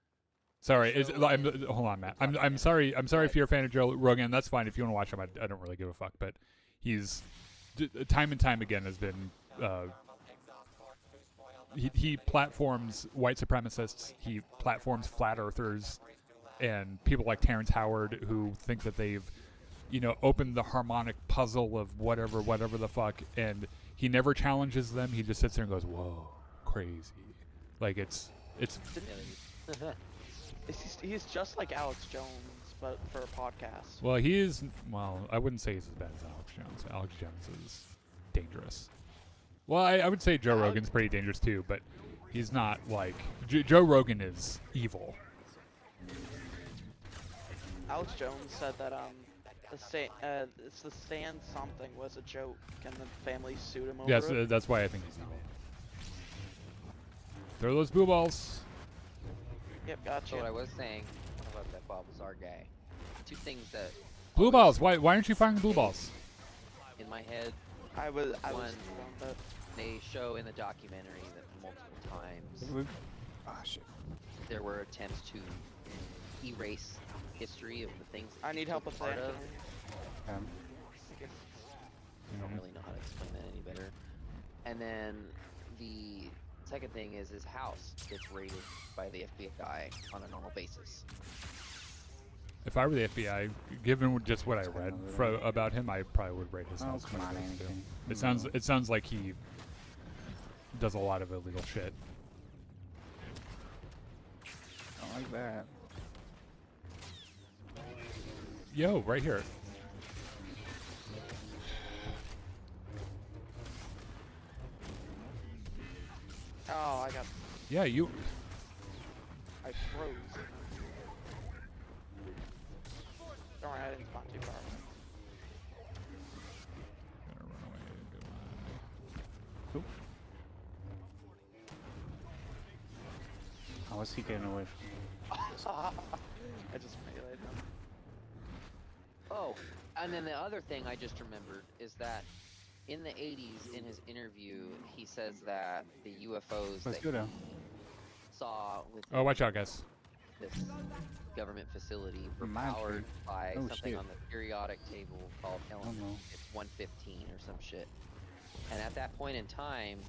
Sorry, show in hold on, Matt. the I'm documentary sorry. I'm sorry if that- you're a fan of Joe Rogan. That's fine. If you want to watch him, I don't really give a fuck. But he's time and time again has been he platforms white supremacists. He platforms flat earthers and people like Terrence Howard who think that they've opened the harmonic puzzle of whatever the fuck, and he never challenges them. He just sits there and goes, "Whoa, crazy!" Like it's. He's just like Alex Jones, but for a podcast. Well, I wouldn't say he's as bad as Alex Jones. Alex Jones is dangerous. Well, I would say Joe Rogan's pretty dangerous too, but he's not like Joe Rogan is evil. Alex Jones said that it's the sand something was a joke, and the family sued him over Yes, it. that's why I think he's evil. Throw those blue balls. Yep, gotcha. So what I was saying about that Bob Lazar guy, two things that Blue always balls. Why aren't you firing blue balls? in my head. I was One. but They show in the documentary that multiple times Ah, shit. there were attempts to erase history of the things that I need he help took with part that. of. I don't Mhm. really know how to explain that any better. And then the second thing is his house gets raided by the FBI on a normal basis. If I were the FBI, given just what I read about him, I probably would rate his Oh, house. come on, quite a bit, too. Anakin. It sounds like he does a lot of illegal shit. I don't like that. Yo, right here. Oh, I got. Yeah, you. I froze. Don't worry, I didn't spawn too far. Gonna run away. Goodbye. How was he getting away from? I just meleeed him. Oh, and then the other thing I just remembered is that in the 80s, in his interview, he says that the UFOs Let's that go down. he saw with Oh, watch out, guys. this government facility were Mine powered too. by Oh, something shit. on the periodic table called element. no. It's 115 or some shit. And at that point in time,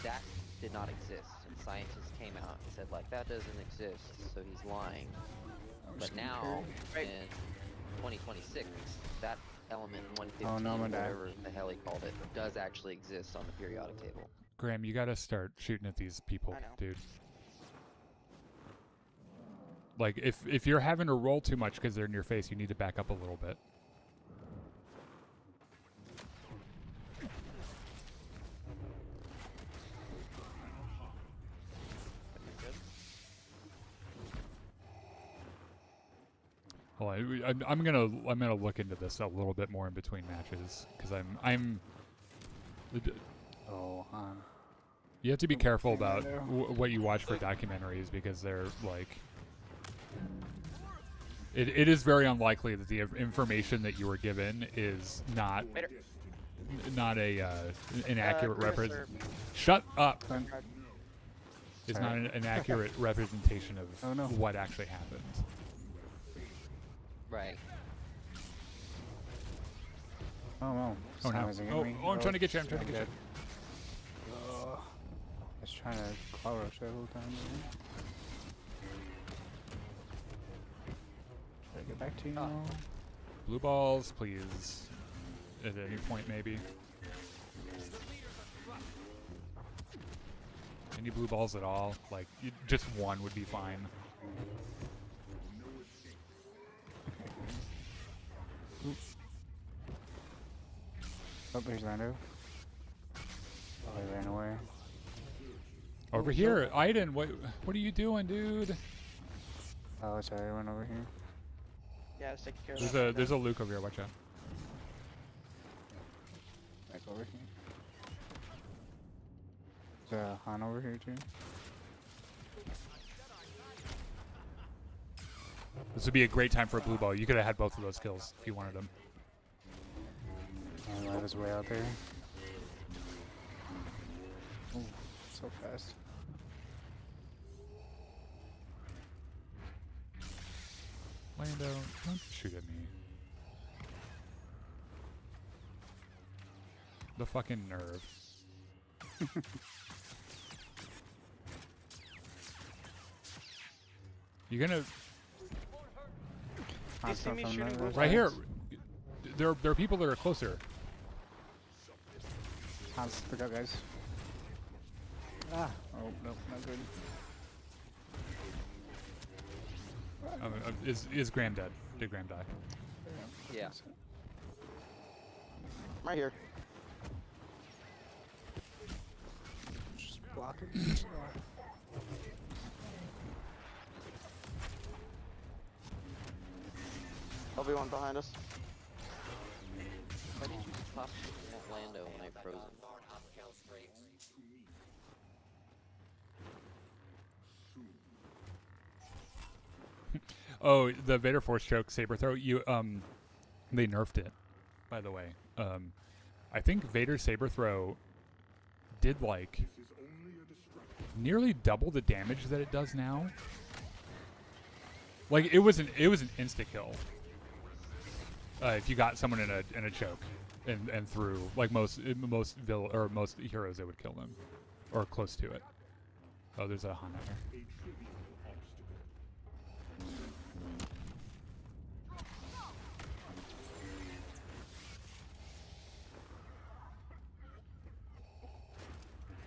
that did not exist. And scientists came out and said, like, that doesn't exist, so he's lying. But now, Right. in 2026, that element 115, Oh, no, I'm gonna die. whatever the hell he called it, does actually exist on the periodic table. Graham, you gotta start shooting at these people, I know. dude. Like, if you're having to roll too much because they're in your face, you need to back up a little bit. Hold on, I'm gonna look into this a little bit more in between matches because I'm. Oh, You have to be careful about there. what you watch for documentaries because they're like. It is very unlikely that the information that you were given is not Later. not a inaccurate Chris, represent. Shut up. fine. It's Sorry. not an accurate representation of Oh, no. what actually happened. Right. Oh no. Oh no! Simon's gonna get me. Oh, I'm trying to get you! I'm trying to get you! dead. I was trying to claw rush that whole time. Man. Should I get back to you now? Blue balls, please. At any point, maybe. Any blue balls at all? Like, just one would be fine. Oh, there's Lando. Oh, he ran away. Over here, Aiden. What are you doing, dude? Oh, sorry, I went over here. Yeah, I was taking care of There's that. there's a Luke over here. Watch out. Back over here. There's a Han over here too. This would be a great time for a blue ball. You could have had both of those kills if you wanted them. And Lava's way out there. Oh, so fast. Lando, don't shoot at me. The fucking nerve. You're gonna You see me from shooting the- blue right here. balls? There are people that are closer. Hans, look out, guys. Ah, oh, nope, not good. Is Graham dead? Did Graham die? Yeah. Right here. Just block it. Obi-Wan behind us. Why did you pop at Lando when I froze him? Oh, the Vader Force choke saber throw. They nerfed it, by the way. I think Vader saber throw did like nearly double the damage that it does now. Like it was an insta kill. If you got someone in a choke and through, like most heroes, it would kill them or close to it. Oh, there's a Han out here.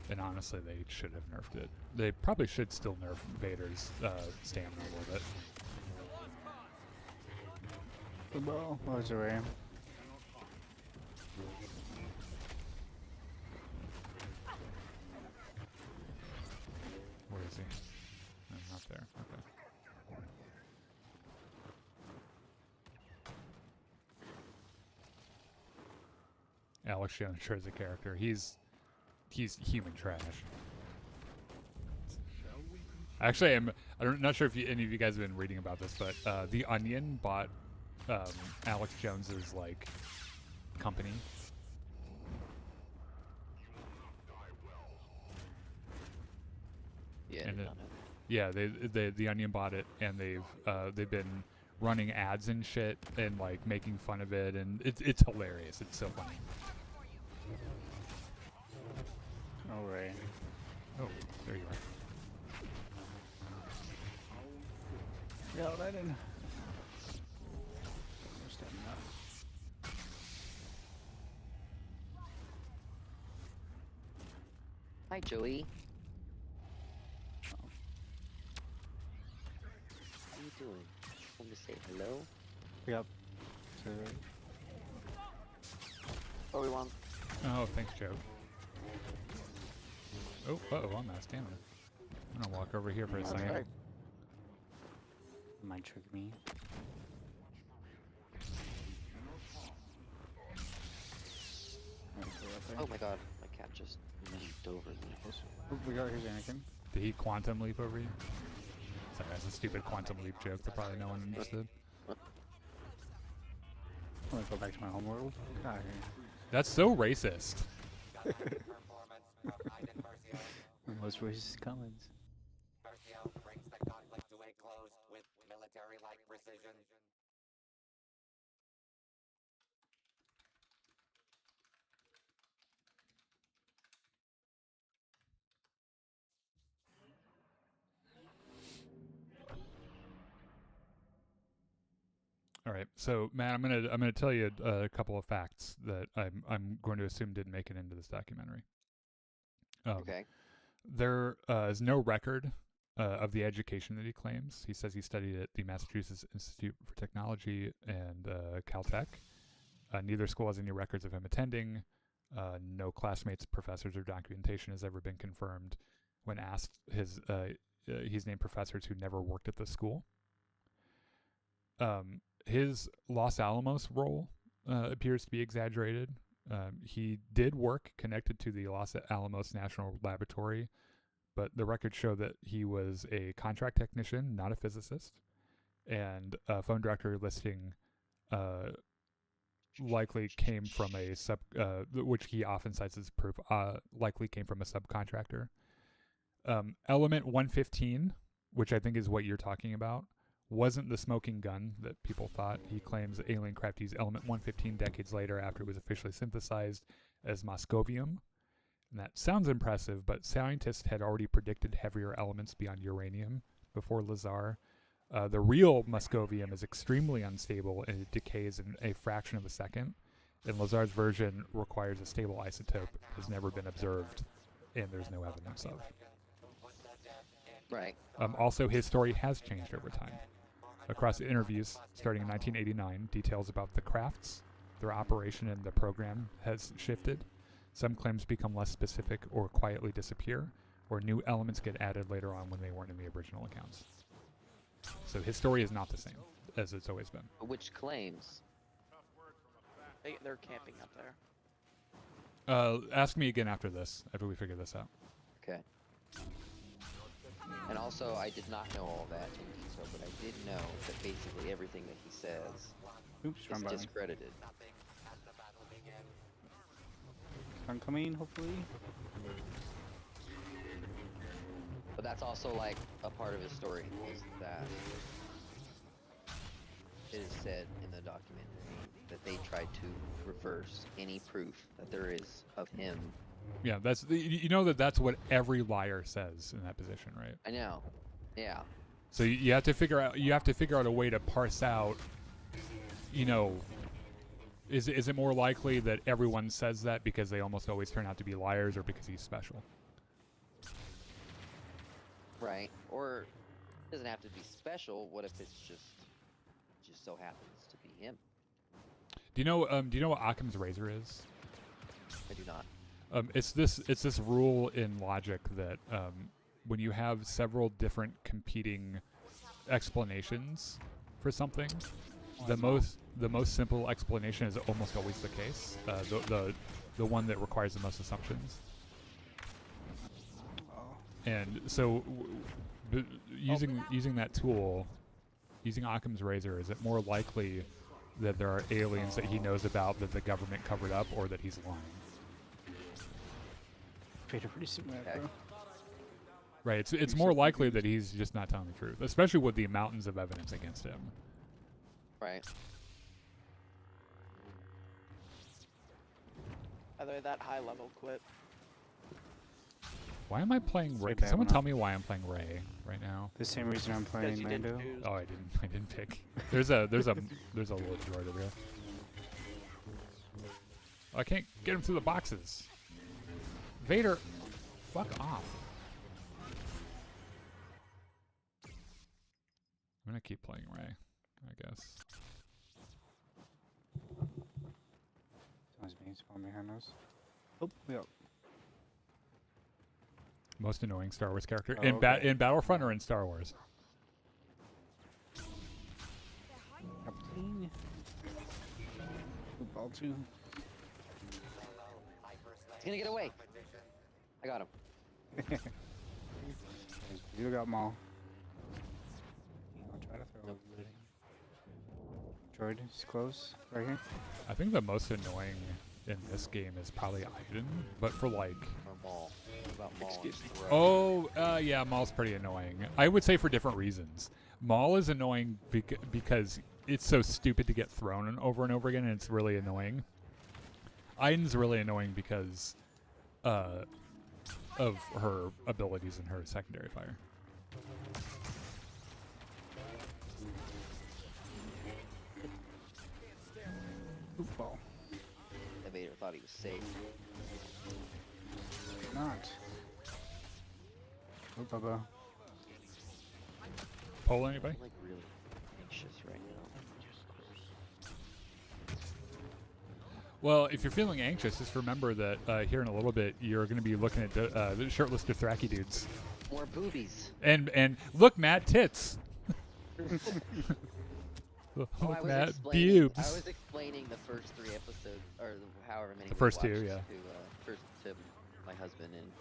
And honestly, they should have nerfed it. They probably should still nerf Vader's stamina a little bit. The ball. Oh, it's away. Where is he? No, not there. Okay. Alex Jones sure is a character. He's human trash. Actually, I'm not sure if any of you guys have been reading about this, but The Onion bought Alex Jones's like company. Yeah, And I did it- not know. Yeah, The Onion bought it, and they've been running ads and shit and like making fun of it, and it's hilarious. It's so funny. Alright. Oh, there you are. Yeah, that in. Standing up. Hi, Joey. How you doing? Want to say hello? Yep. So, Obi-Wan. Oh, thanks, Joe. Oh, I'm out of stamina. I'm gonna walk over here for a That's second. right. might trick me. Oh my god, my cat just leaped over me. Oh, we got his Anakin. Did he quantum leap over you? Sorry, that's a stupid quantum leap joke that probably no one understood. I'm gonna go back to my homeworld. God, That's so racist. most racist comments. All right, so Matt, I'm gonna tell you a couple of facts that I'm going to assume didn't make it into this documentary. Okay. There is no record of the education that he claims. He says he studied at the Massachusetts Institute for Technology and Caltech. Neither school has any records of him attending. No classmates, professors, or documentation has ever been confirmed. When asked, he's named professors who never worked at the school. His Los Alamos role appears to be exaggerated. He did work connected to the Los Alamos National Laboratory, but the records show that he was a contract technician, not a physicist, and a phone directory listing likely came from a which he often cites as proof, likely came from a subcontractor. Element 115, which I think is what you're talking about, wasn't the smoking gun that people thought. He claims that alien craft used element 115 decades later after it was officially synthesized as moscovium. And that sounds impressive, but scientists had already predicted heavier elements beyond uranium before Lazar. The real moscovium is extremely unstable and it decays in a fraction of a second. And Lazar's version requires a stable isotope, has never been observed, and there's no evidence of. Right. Also, his story has changed over time. Across interviews, starting in 1989, details about the crafts, their operation, and the program has shifted. Some claims become less specific or quietly disappear, or new elements get added later on when they weren't in the original accounts. So his story is not the same as it's always been. Which claims? They're camping up there. Ask me again after this, after we figure this out. Okay. And also, I did not know all that in detail, but I did know that basically everything that he says Oops, is wrong button. discredited. I'm coming, hopefully. But that's also like a part of his story, is that it is said in the documentary that they tried to reverse any proof that there is of him. Yeah, you know that's what every liar says in that position, right? I know. Yeah. So you have to figure out a way to parse out, you know, is it more likely that everyone says that because they almost always turn out to be liars, or because he's special? Right. Or it doesn't have to be special. What if it's just so happens to be him? Do you know what Occam's razor is? I do not. It's this rule in logic that when you have several different competing explanations for something, the most simple explanation is almost always the case. The one that requires the most assumptions. And so, using that tool, using Occam's razor, is it more likely that there are aliens that he knows about that the government covered up, or that he's lying? Pretty similar, bro. Right. It's more likely that he's just not telling the truth, especially with the mountains of evidence against him. Right. Either that high level quit. Why am I playing Ray? Okay, Can someone I'm tell me why I'm playing Ray right now? The same reason I'm Because playing you didn't Lando. choose. Oh, I didn't pick. There's a little droid over here. Oh, I can't get him through the boxes. Vader, fuck off. I'm gonna keep playing Ray, I guess. Someone's being spawned behind us. Oh, yeah. Most annoying Star Wars character Oh, in okay. in Battlefront or in Star Wars? Captain. Ball 2. He's gonna get away. I got him. You got Maul. I'll try to throw Nope. Droid is close, right here. I think the most annoying in this game is probably Iden, but for like... Or Maul. What about Maul? Excuse me. yeah, Maul's pretty annoying. I would say for different reasons. Maul is annoying because it's so stupid to get thrown over and over again, and it's really annoying. Iden's really annoying because of her abilities and her secondary fire. Oop, ball. That Vader thought he was safe. Not. Oh, Bubba. Poll anybody? I'm like really anxious right now. Well, if you're feeling anxious, just remember that here in a little bit you're going to be looking at the shirtless Dothraki dudes. More boobies. And look, Matt, tits. Oh, Look, Matt, I boobs. was explaining the first 3 episodes, or however many. The we first 2, watched yeah. to my husband, and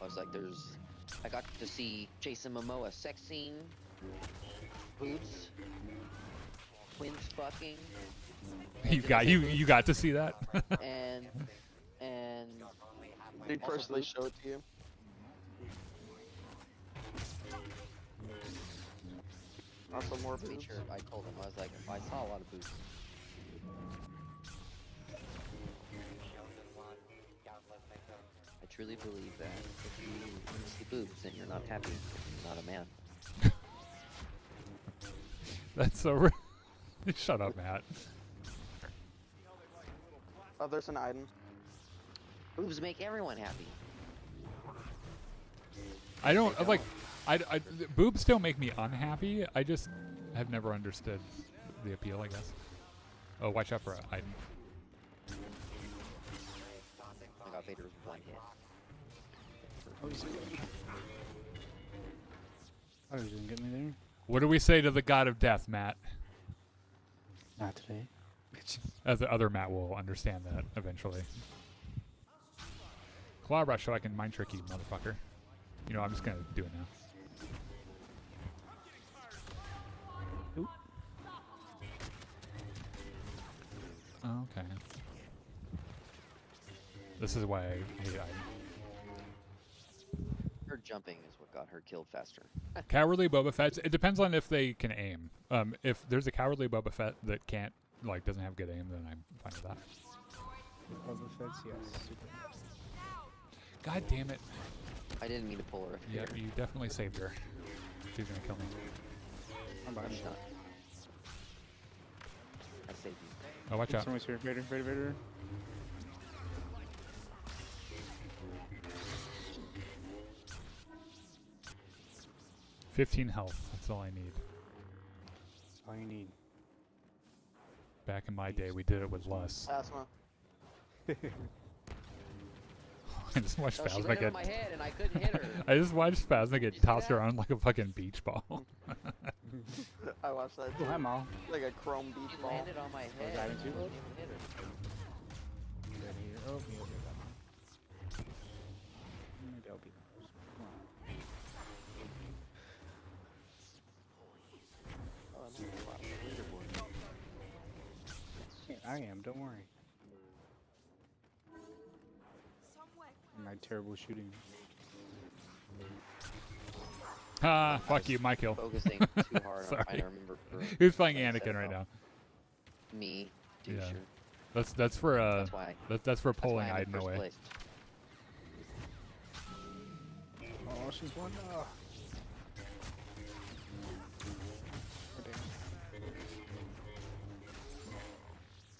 I was like, I got to see Jason Momoa sex scene, boobs, twins fucking. You got to see that. and They also personally boobs. show it to you. Also more Made boobs. sure I told him, I was like, I saw a lot of boobs. I truly believe that if you see boobs and you're not happy, you're not a man. That's so. Shut up, Matt. Oh, there's an item. Boobs make everyone happy. I don't like. Boobs still make me unhappy. I just have never understood the appeal, I guess. Oh, watch out for an item. I got Vader's one hit. Oh, he's gonna get me there. What do we say to the god of death, Matt? Not today. As the other Matt will understand that eventually. Claw rush so I can mind trick you, motherfucker. You know, I'm just gonna do it now. Oop. Oh, okay. This is why I hate item. Her jumping is what got her killed faster. Cowardly Boba Fett. It depends on if they can aim. If there's a cowardly Boba Fett that can't, like, doesn't have good aim, then I'm fine with that. Boba Fett's, yes. God damn it! I didn't mean to pull her. Yeah, you definitely saved her. She's gonna kill me. I'm behind. She's not. I saved you. Oh, watch out! Someone's here. Vader, Vader, Vader. $15 health. That's all I need. That's all you need. Back in my day, we did it with less. Asthma. I just watched Oh, she Phasma landed get. on my head and I couldn't hit her. I just watched Phasma you get see tossed that? around like a fucking beach ball. I watched that Oh, too. hi, Mal. Like a chrome beach She ball. landed on my head. diving and I too? couldn't even hit her. Right here. Oh, maybe I'll be close. Come on. Oh, I'm on the bottom of the leaderboard. Yeah, I am. Don't worry. My terrible shooting. Ah, fuck you, my kill. Focusing too hard on Sorry. trying to remember. Who's playing what I said Anakin right about now? Me, dude. Yeah. Sure. That's for That's why. that's for That's why pulling I'm in Iden first away. place. Oh, she's one. Oh. Oh, damn.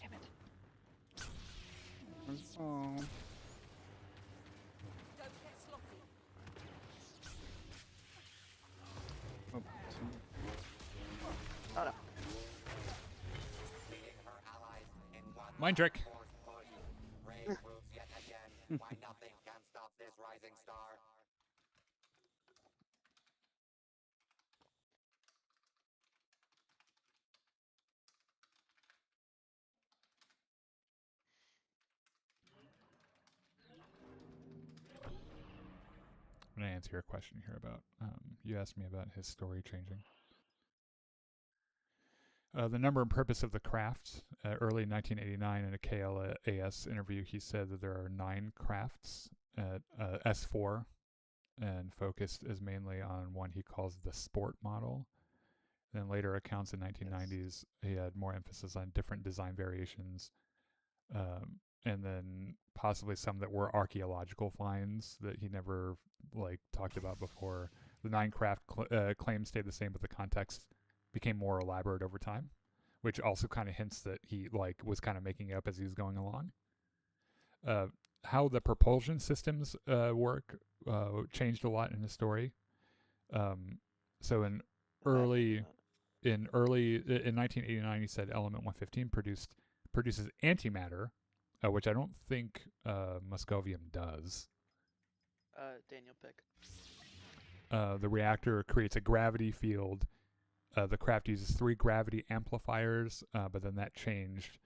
Damn it. Oh. Oh, Oh no. Mind trick. I'm gonna answer your question here about. You asked me about his story changing. The number and purpose of the craft. Early 1989, in a KLAS interview, he said that there are 9 crafts at S4, and focused is mainly on one he calls the sport model. Then later accounts in 1990s, he had more emphasis on different design variations, and then possibly some that were archaeological finds that he never talked about before. The 9 craft claims stayed the same, but the context became more elaborate over time, which also kind of hints that he was kind of making it up as he was going along. How the propulsion systems work changed a lot in the story. So in 1989, he said Element 115 produces antimatter, which I don't think Muscovium does. Daniel pick. The reactor creates a gravity field the craft uses 3 gravity amplifiers, but then that changed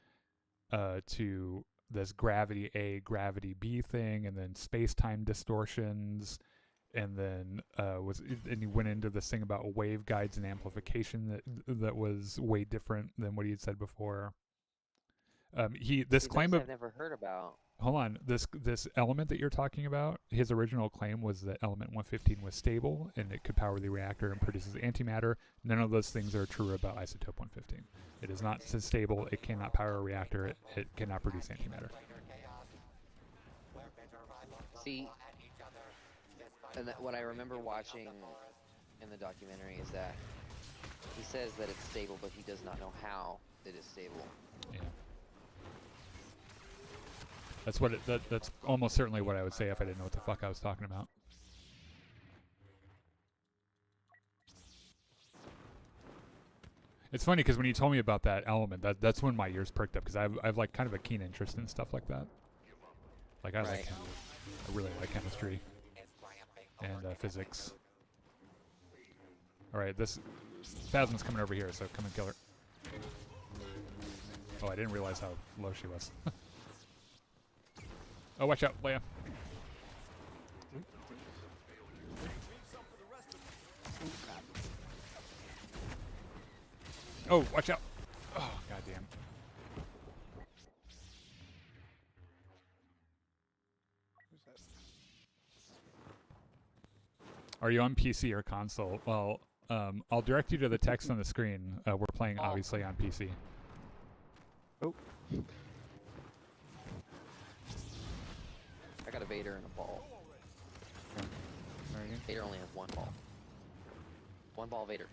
to this gravity A, gravity B thing, and then space-time distortions, and then and he went into this thing about waveguides and amplification that was way different than what he had said before. This claim of I've never heard about. hold on, this element that you're talking about, his original claim was that element 115 was stable and it could power the reactor and produces antimatter. None of those things are true about isotope 115. It is not stable. It cannot power a reactor. It cannot produce antimatter. See, and what I remember watching in the documentary is that he says that it's stable, but he does not know how it is stable. Yeah. That's what that's almost certainly what I would say if I didn't know what the fuck I was talking about. It's funny because when you told me about that element, that's when my ears perked up, because I've like kind of a keen interest in stuff like that. Like I really like chemistry and physics. All right, this Phasma's coming over here, so come and kill her. Oh, I didn't realize how low she was. Oh, watch out, Leia. Oh, watch out. Oh, goddamn. Are you on PC or console? Well, I'll direct you to the text on the screen. We're playing, obviously, on PC. Oh. I got a Vader and a ball. Alrighty. Vader only has 1 ball. 1 ball Vader.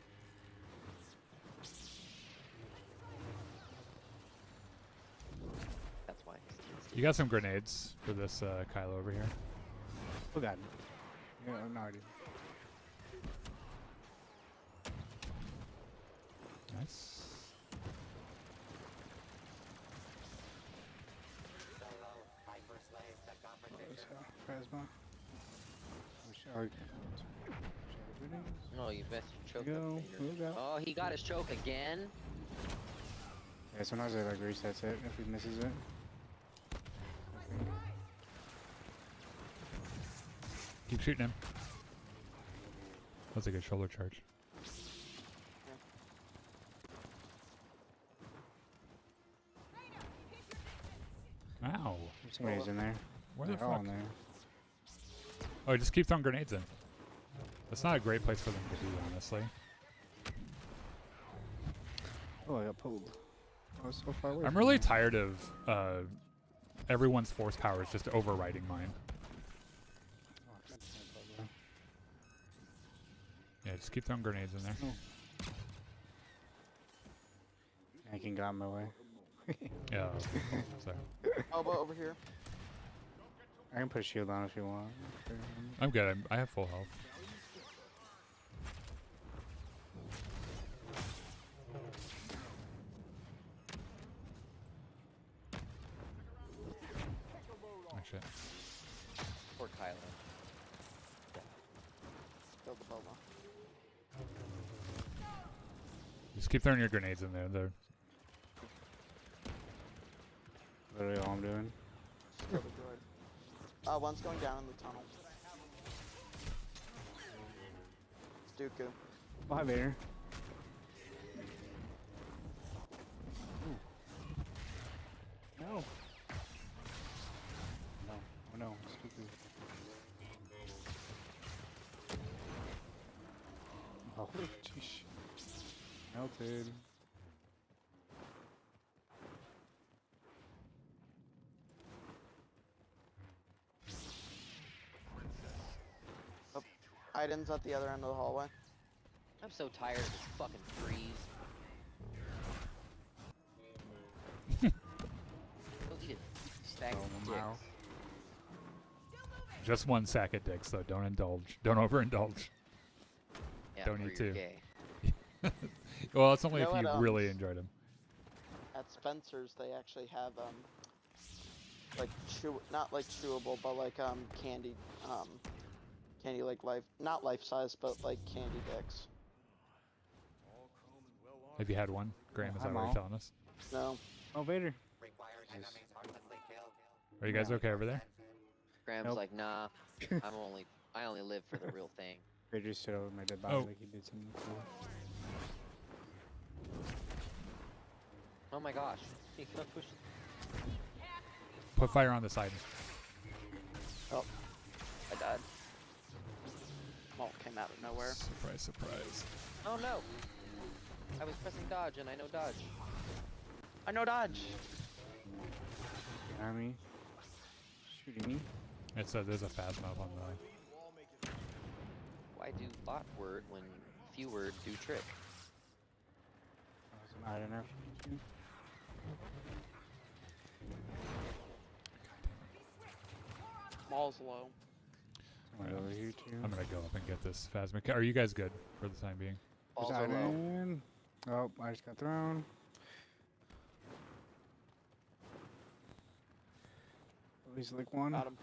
That's why. You got some grenades for this Kylo over here. Oh god. Yeah, no idea. Nice. Phasma. Oh, you best choke Go. Go. Oh, he got his choke again. Yeah, sometimes it like resets it if he misses it. Keep shooting him. That's a good shoulder charge. Ow. Somebody's in there. Where the They're all fuck? in there. Oh, just keep throwing grenades in. That's not a great place for them to be, honestly. Oh, I got pulled. I was so far away. I'm from really there. tired of everyone's force powers just overriding mine. Oh, that's no problem. Yeah, just keep throwing grenades in there. Anakin got in my way. Yeah. Sorry. Elbow over here. I can put a shield on if you want. I'm good. I have full health. Oh shit. Poor Kylo. Kill the Boba. Just keep throwing your grenades in there. They're Literally all I'm doing. Just kill the droid. One's going down in the tunnel. It's Dooku. Oh, hi, Vader. No. No. Oh no, stupid. Oh, jeez. Melted. Aiden's at the other end of the hallway. I'm so tired of this fucking freeze. Go eat it. Bag of Oh, wow. dicks. just one sack of dicks, though. Don't indulge. Don't overindulge. Yeah, Don't or need you're to. gay. Well, it's only You know if you what, really enjoyed them. At Spencer's, they actually have like not like chewable, but like candy candy like not life size, but like candy dicks. Have you had one? Graham, is that I'm what all. you're telling us? No. Oh, Vader. Are you guys okay over there? Graham's Nope. like, nah, I only live for the real thing. Vader stood over my dead body Oh. like he did something cool. Oh my gosh. He got pushed. Put fire on the side. Oh, I died. Malt came out of nowhere. Surprise, surprise. Oh no! I was pressing dodge and I know dodge. I know dodge. Behind me. Shooting me. It's there's a phasma up on the. Why do bot word when few word do trick? That was an iron after me too. Mall's low. Someone over here too. I'm gonna go up and get this phasma. Are you guys good for the time being? Balls There's are low. iron. Oh, I just got thrown. At least like one. Got him.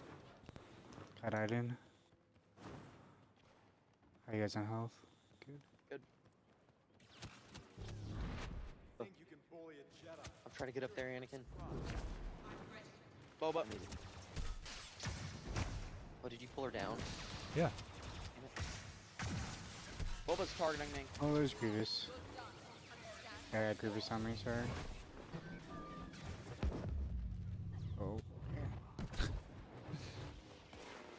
Got Aiden. How you guys on health? Good. I'm trying to get up there, Anakin. Boba. Oh, did you pull her down? Yeah. Boba's targeting me. Oh, there's Grievous. Yeah, I got Grievous on me, sorry. Oh. Yeah.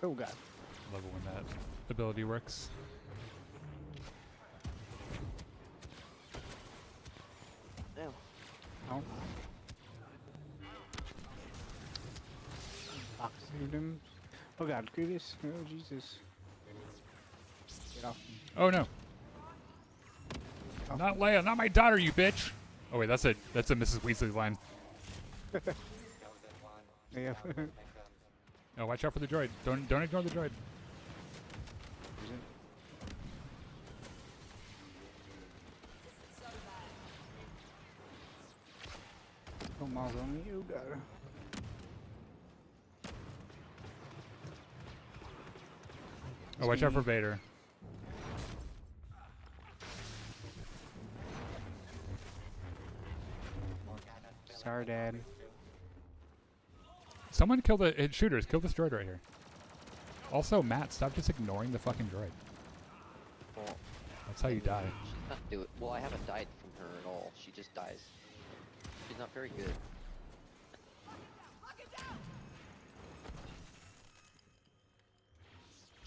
Oh god. Love it when that ability works. Damn. Oh. Fox saved him. Oh god, Grievous. Oh Jesus. Get off me. Oh no. Oh. Not Leia, not my daughter, you bitch. Oh wait, that's a Mrs. Weasley line. Yeah. Oh, watch out for the droid. Don't ignore the droid. Is it? Oh, Miles on me. Oh god. Oh, watch out for Vader. Sorry, Dad. Someone kill the shooters. Kill this droid right here. Also, Matt, stop just ignoring the fucking droid. Well, That's how you die. she's not do it. Well, I haven't died from her at all. She just dies. She's not very good.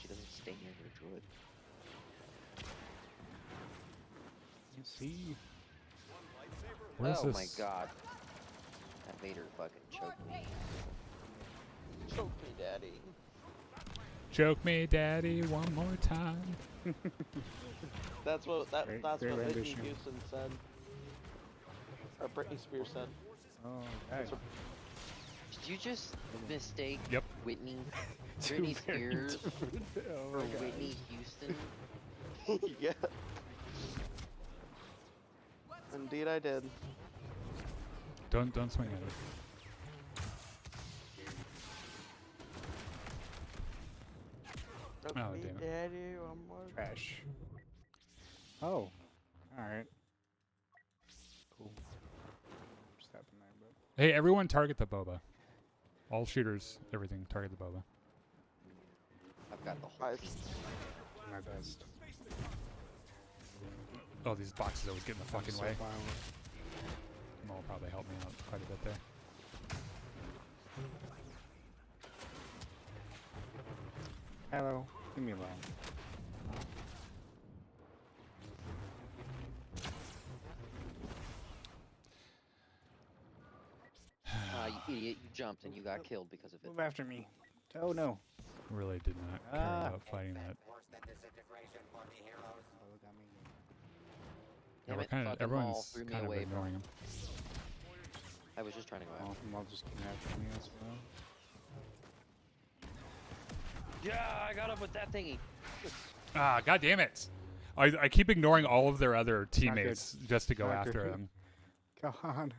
She doesn't stay near her droid. Let's see. Where's Oh this? my god. That Vader fucking choked me. Choke me, daddy. Choke me, daddy, one more time. That's what Great- that's great what Whitney rendition. Houston said. Or Britney Spears said. Oh, That's god. Did you just mistake Yep. Whitney, Two Britney very Spears different- oh for my god. Whitney Houston? Yeah. Indeed, I did. Don't swing at it. Choke Oh, me, damn it. daddy, one more. Trash. Oh. Alright. Cool. Just happened there, but. Hey, everyone, target the boba. All shooters, everything, target the boba. I've got the whole Nice. team. My best. Oh, these boxes always get in the I'm fucking so way. violent. Mo will probably help me out quite a bit there. Hello. Leave me alone. You idiot, you jumped and you got killed because of it. Move after me. Oh no. Really did not care Ah. about fighting that. Oh, look at me. Yeah, Damn we're it, kind of fucking Maul everyone's threw me kind of away ignoring him. I was just trying to go Oh, out. Maul just came after me as well. Yeah, I got up with that thingy. Ah, god damn it! I keep ignoring all of their other good. teammates just to go Not after good. them. God.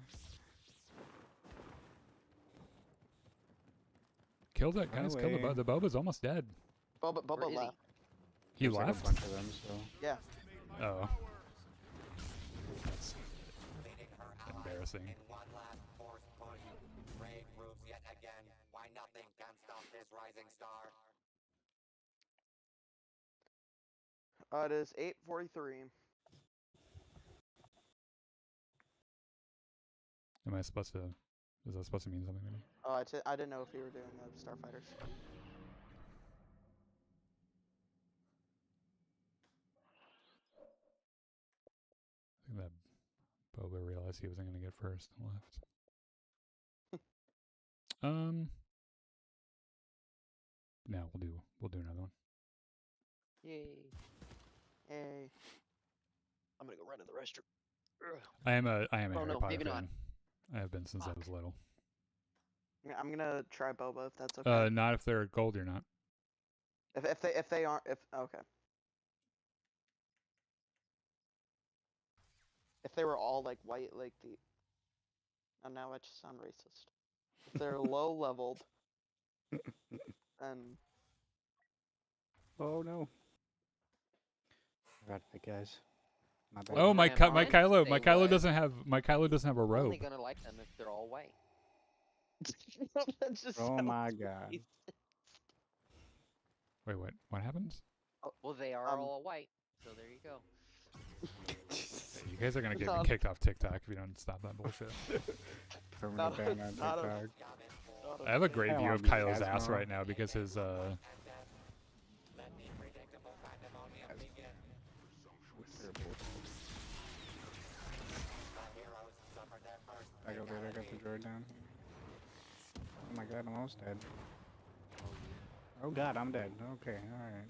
Kill that, Run guys. Kill the away. the boba's almost dead. Boba Where is he? left. He There's like left. a bunch of them, so. Yeah. Oh. That's see. In one last force push, Raid proves yet again why nothing can stop this rising star. It is 8:43. Am I supposed to? Is that supposed to mean something to me? Oh, I didn't know if you were doing the Starfighters. I think that Boba realized he wasn't going to get first and left. No, we'll do another one. Yay. Hey. I'm gonna go run to the restroom. I am a Oh, Harry no, Potter maybe not. fan. I have been since I was little. Yeah, I'm gonna try Boba if that's okay. Not if they're gold or not. If they aren't okay. If they were all like white like the oh now I just sound racist. If they're low leveled then Oh no. Forgot that, guys. My bad. Oh, my Graham, my mine Kylo, my say Kylo what? doesn't have a I'm robe. only gonna like them if they're all white. that just Oh sounds my god. racist. Wait, what happens? Well, they are all white, so there you go. You guys are gonna get me Not- kicked off TikTok if you don't stop that bullshit. Not Permanent a- ban on not a- TikTok. I have a great I view wanna of be Kylo's ass Asmo. right now because his I got the droid down. Oh my god, I'm almost dead. Oh god, I'm dead. Okay, alright.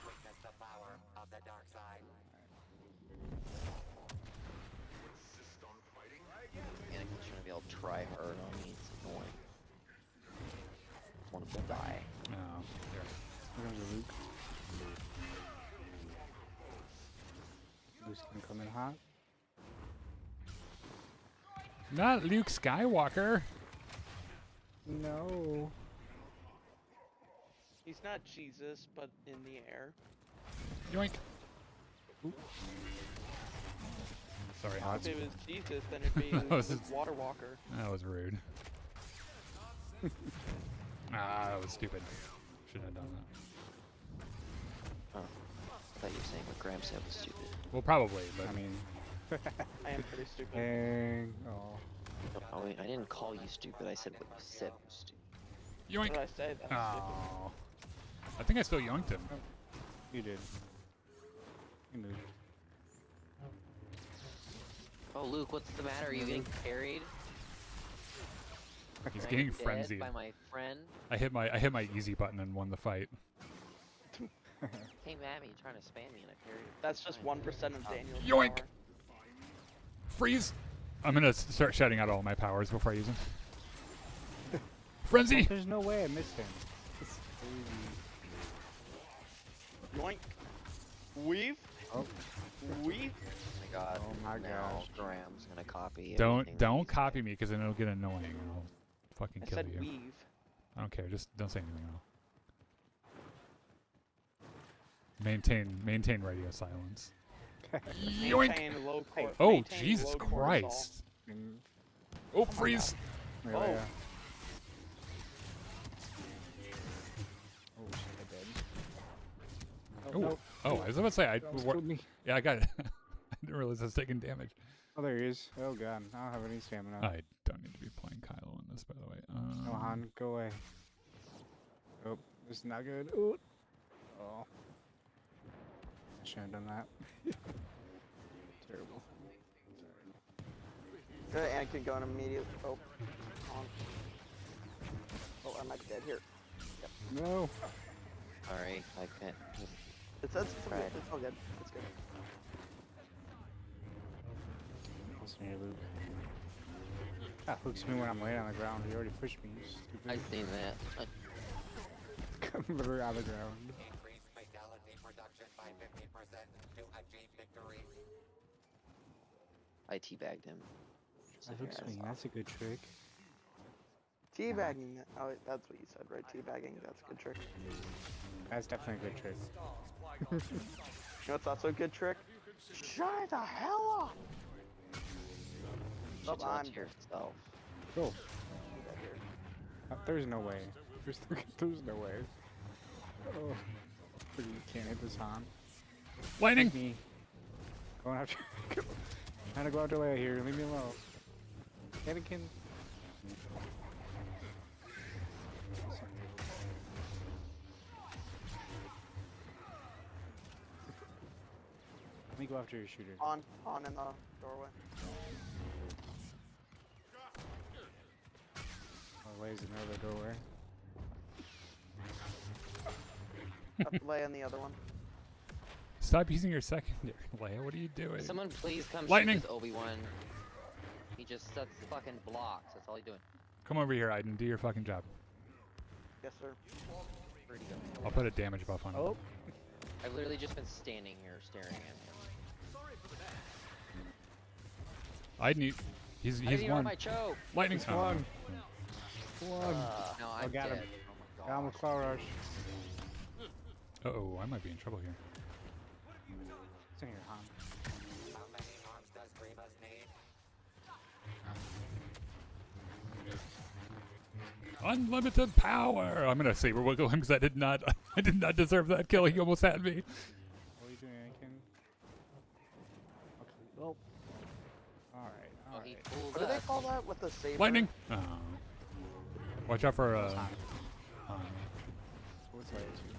Witness the power of the dark side. Anakin's trying to be all try hard on me. It's annoying. I want to die. oh, here. Here comes Luke. Luke's gonna come in hot. Not Luke Skywalker. No. He's not Jesus, but in the air. Yoink. Sorry, If Hans. it was Jesus, then it'd be That was- Luke Water Walker. That was rude. That was stupid. Shouldn't have done that. Oh. I thought you were saying what Graham said was stupid. Well, probably, but I mean, I am pretty stupid. dang. Oh. Oh, wait, I didn't call you stupid. I said what you said was stupid. What yoink. did I say? That's Oh, I think I still yoinked him. You did. You moved. Oh, Luke, what's the matter? Are you getting carried? He's Are you getting dead frenzied. by my friend? I hit my easy button and won the fight. Came at me trying to spam me and I parried him. That's just 1% of Daniel's Yoink! power. Freeze! I'm gonna start shouting out all my powers before I use them. Frenzy! There's no way I missed him. It's crazy. Yoink. Weave. Oh. Weave. Oh my god. Oh my now gosh. Graham's gonna copy Don't everything that he's copy me because then it'll get annoying and I'll fucking I kill said you. weave. I don't care. Just don't say anything else. Maintain radio silence. Yoink! Maintain low cor- Oh, maintain Jesus low cortisol. Christ! Mm, Oh, freeze! yeah, Oh. yeah. Oh, shit, I did. Oh, no. oh, I was about to say, Almost killed me. yeah, I got it. I didn't realize I was taking damage. Oh, there he is. Oh god, I don't have any stamina. I don't need to be playing Kylo in this, by the way. No, Han, go away. Oh, this is not good. Ooh. Oh. I shouldn't have done that. Terrible. Good, Anakin going immediately. Oh. On. Oh, I might be dead here. No. Sorry, I can't. It's all good. It's all good. It's good. Listen here, Luke. That hooks me when I'm laying on the ground. He already pushed me. You I've stupid. seen that. Come literally on the ground. Increase fatality production by 50% to achieve victory. I teabagged him. So That here, hooks I me. saw- That's a good trick. Teabagging. Oh, wait, that's what you said, right? Teabagging. That's a good trick. That's definitely a good trick. You know what's also a good trick? Shut the hell up! Shut I'm onto yourself. Go. There's no way. There's no way. Oh, you can't hit this on. Lightning! Me. Going after. Trying to go after Leia here. Leave me alone. Anakin. Let me go after your shooter. On in the doorway. Oh, Leia's in the other doorway. Lay in the other one. Stop using your secondary, Leia. What are you doing? Someone please come Lightning. shoot this Obi-Wan. He just sets fucking blocks. That's all he's doing. Come over here, Aiden. Do your fucking job. Yes, sir. Where'd he go? I'll put a damage buff on him. Oh. I've literally just been standing here staring at him. Aiden, he's I didn't even won. my choke. Lightning. He's won. One. No, I'm got dead. him. Oh Got him my with Cloud Rush. Uh-oh, I might be in trouble here. It's in here, Han. How many arms does Grievous need? Unlimited power. I'm gonna saber wiggle him because I did not deserve that kill. He almost had me. What are you doing, Anakin? Okay. Oh. Alright, Oh, he alright. pulled What do they up. call that with the saber? Lightning. Oh. Watch out for What's Leia too?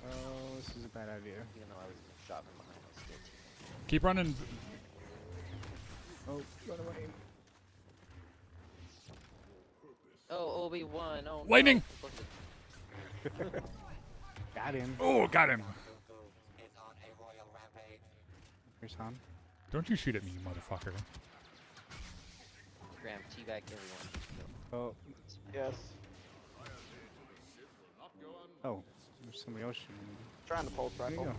Oh, this is a bad idea. Even though I was shot from behind, I was still teaming. keep running. Oh, run away. Oh, Obi-Wan. Oh, Lightning! No. Got him. Oh, got him. Dooku is on a royal rampage. Here's Han. Don't you shoot at me, you motherfucker. Graham, teabag everyone. Oh. Yes. Oh. There's somebody else shooting me. Trying to pulse There you rifle. go.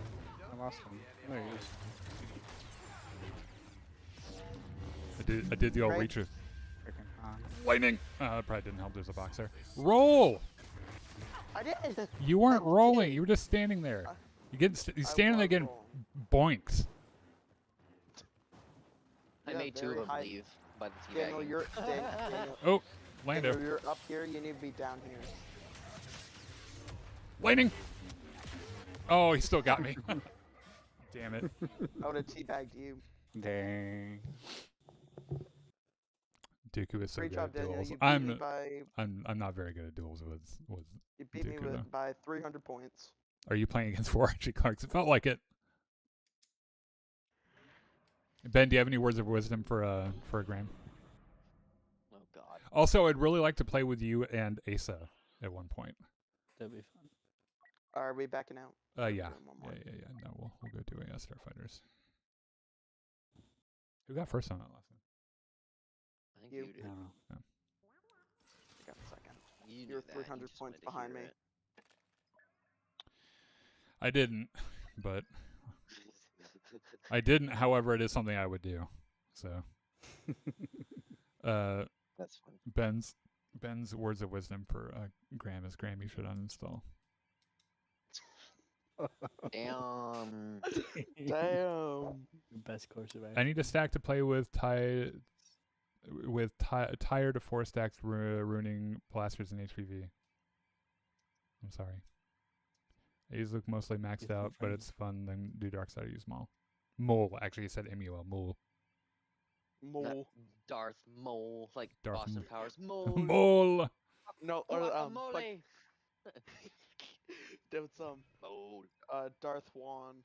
I lost him. There he is. I did the old Right. reach of Frickin' Han. lightning. That probably didn't help. There's a box there. Roll. I did. You weren't I'm rolling. kidding. You were just standing there. You you I standing there was getting rolling. boinks. I Yeah, made two very of them high- leave by the Daniel, teabagging. you're Daniel, Oh, Lando. Daniel, you're up here. You need to be down here. Lightning. Oh, he still got me. Damn it. I would have teabagged you. Dang. Dooku is so Great good job, at Daniel. duels. You beat me by I'm not very good at duels with you beat me Dooku, though. by 300 points. Are you playing against 4 Archie Clarks? It felt like it. Ben, do you have any words of wisdom for Graham? Oh God. Also, I'd really like to play with you and Asa at one point. That'd be fun. Are we backing out? Yeah. Doing Yeah. one more. No, we'll go do Starfighters. Who got first on that lesson? I think You. you did. I don't know. I got a second. You You're knew that, you 300 just points wanted to behind hear me. it. I didn't, but I didn't. However, it is something I would do. So, That's fun. Ben's words of wisdom for Graham is Graham, you should uninstall. Damn. Damn. Best course of action. I need a stack to play with tired to 4 stacks ruining blasters and HPV. I'm sorry. These look mostly maxed out, but it's fun. Then do dark side or use Maul. Mole. Actually, he said MUL. Mole. Mole. Darth Mole, like Darth Boston Mole. Powers. Mole. Mole. No, or Guacamole. like, it's Mole. Darth Juan.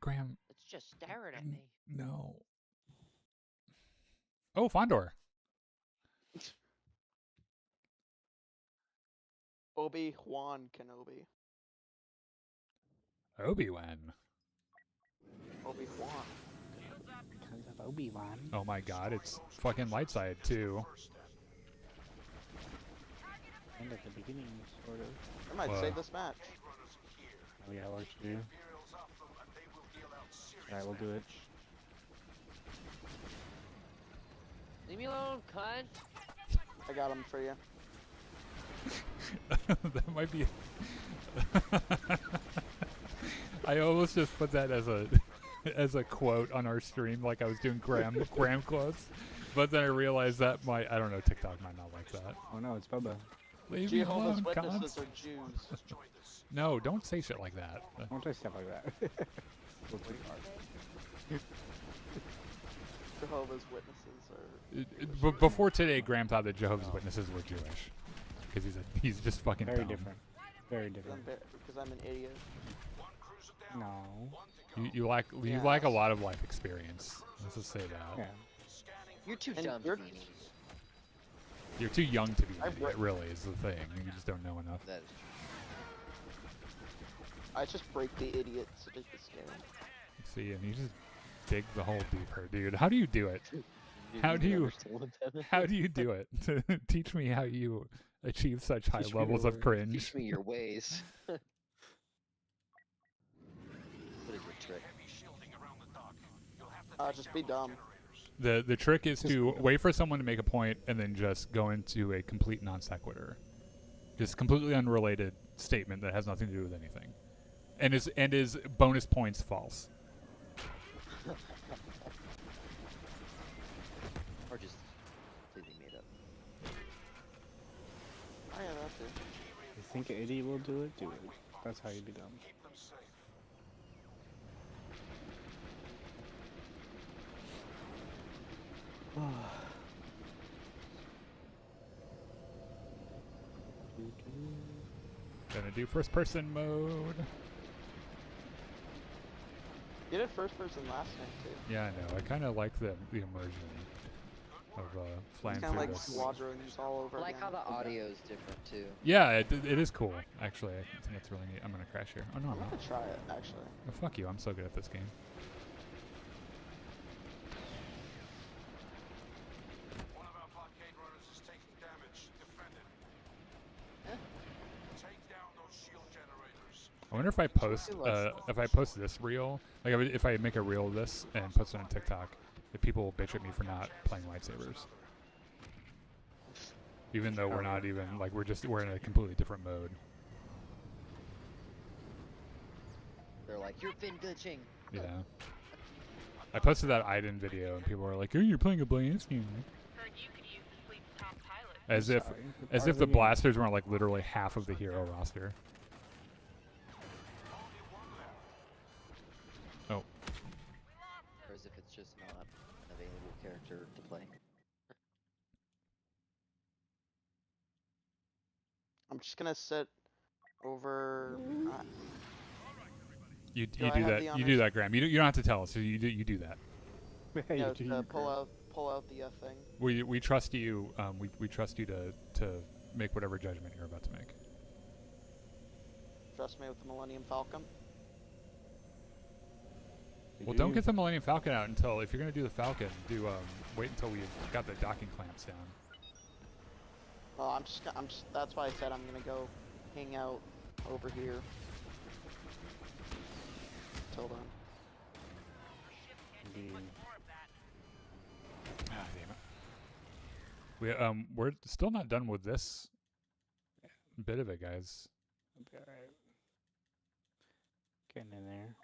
Graham. It's just staring at me. No. Oh, Fondor. Obi-Wan Kenobi. Obi-Wan. Obi-Wan. Because of Obi-Wan. Oh my god, it's fucking light side too. And at the beginning, sort of. I might Whoa. save this match. We got work to do. Alright, we'll do it. Leave me alone, cunt. I got him for you. That might be. I almost just put that as a as a quote on our stream, like I was doing Graham quotes. But then I realized that I don't know, TikTok might not like that. Oh no, it's Bubba. Leave me Jehovah's alone, Witnesses cons. are Jews. No, don't say shit like that. Don't say stuff like that. Jehovah's Witnesses are. Before today, Graham thought that Jehovah's Witnesses were Jewish. Because he's just fucking Very dumb. different. Very different. Because I'm an idiot. No. You lack a lot of life experience. Let's just say that. Yeah. You're too And dumb you're- to be an idiot. You're too young to be an I've idiot, re- really, is the thing. You just don't know enough. That is I just break the idiots to take the scare. See, and you just dig the hole deeper, dude. How do you do it? true. How do you- understand that? How do you do it? Teach me how you achieve such high Teach me levels your of ways. cringe. Teach me your ways. What is your trick? Just be dumb. The trick is to wait for someone to make a point and then just go into a complete non sequitur. Just completely unrelated statement that has nothing to do with anything. And is bonus points false. Or just completely made up. Oh yeah, that too. You think an idiot will do it? Do it. That's how you be dumb. Gonna do first person mode. You did first person last night too. Yeah, I know. I kind of like the immersion of flying It's kind through of like this. squadrons all over I like again. how the audio is different too. Yeah, it is cool. Actually, I think it's really neat. I'm gonna crash here. Oh no, I'm I'm not. gonna try it actually. Oh, fuck you. I'm so good at this game. One of our blockade runners is taking damage. Defend it. Huh? Take down those shield generators. I wonder if I post this reel, like if I make a reel of this and post it on TikTok, if people will bitch at me for not playing lightsabers. Even though we're not even like we're in a completely different mode. They're like, you're fin glitching. Yeah. I posted that Aiden video and people were like, "Oh, you're playing a blast game." Heard you could use the fleet's top pilot. As if Sorry, as part if of the game. blasters weren't like literally half of the hero roster. Oh, Or as if it's just not an available character to play. I'm just gonna sit over. you Do I do have that. the You honors? do that, Graham. You don't have to tell us. You do that. Hey, You know, do to you, pull Graham. out the thing. We trust you. We trust you to make whatever judgment you're about to make. Trust me with the Millennium Falcon. Well, don't get the Millennium Falcon out until if you're gonna do the Falcon, wait until we've got the docking clamps down. Well, I'm just. That's why I said I'm gonna go hang out over here. Till then. Ah, damn it. We're still not done with this bit of it, guys. Alright. Getting in there.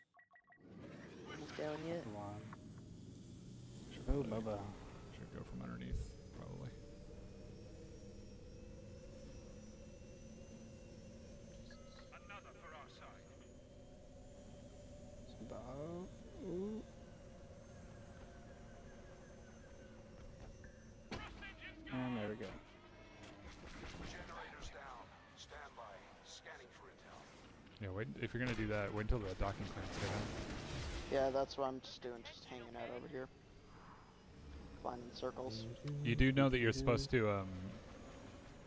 Down yet? Come on. Oh, Bubba. Should go from underneath, probably. Another for our side. Ooh. And there we go. Generators down. Stand by. Scanning for intel. Yeah, wait. If you're gonna do that, wait until the docking clamps get down. Yeah, that's what I'm just doing. Just hanging out over here. Flying in circles. You do know that you're supposed to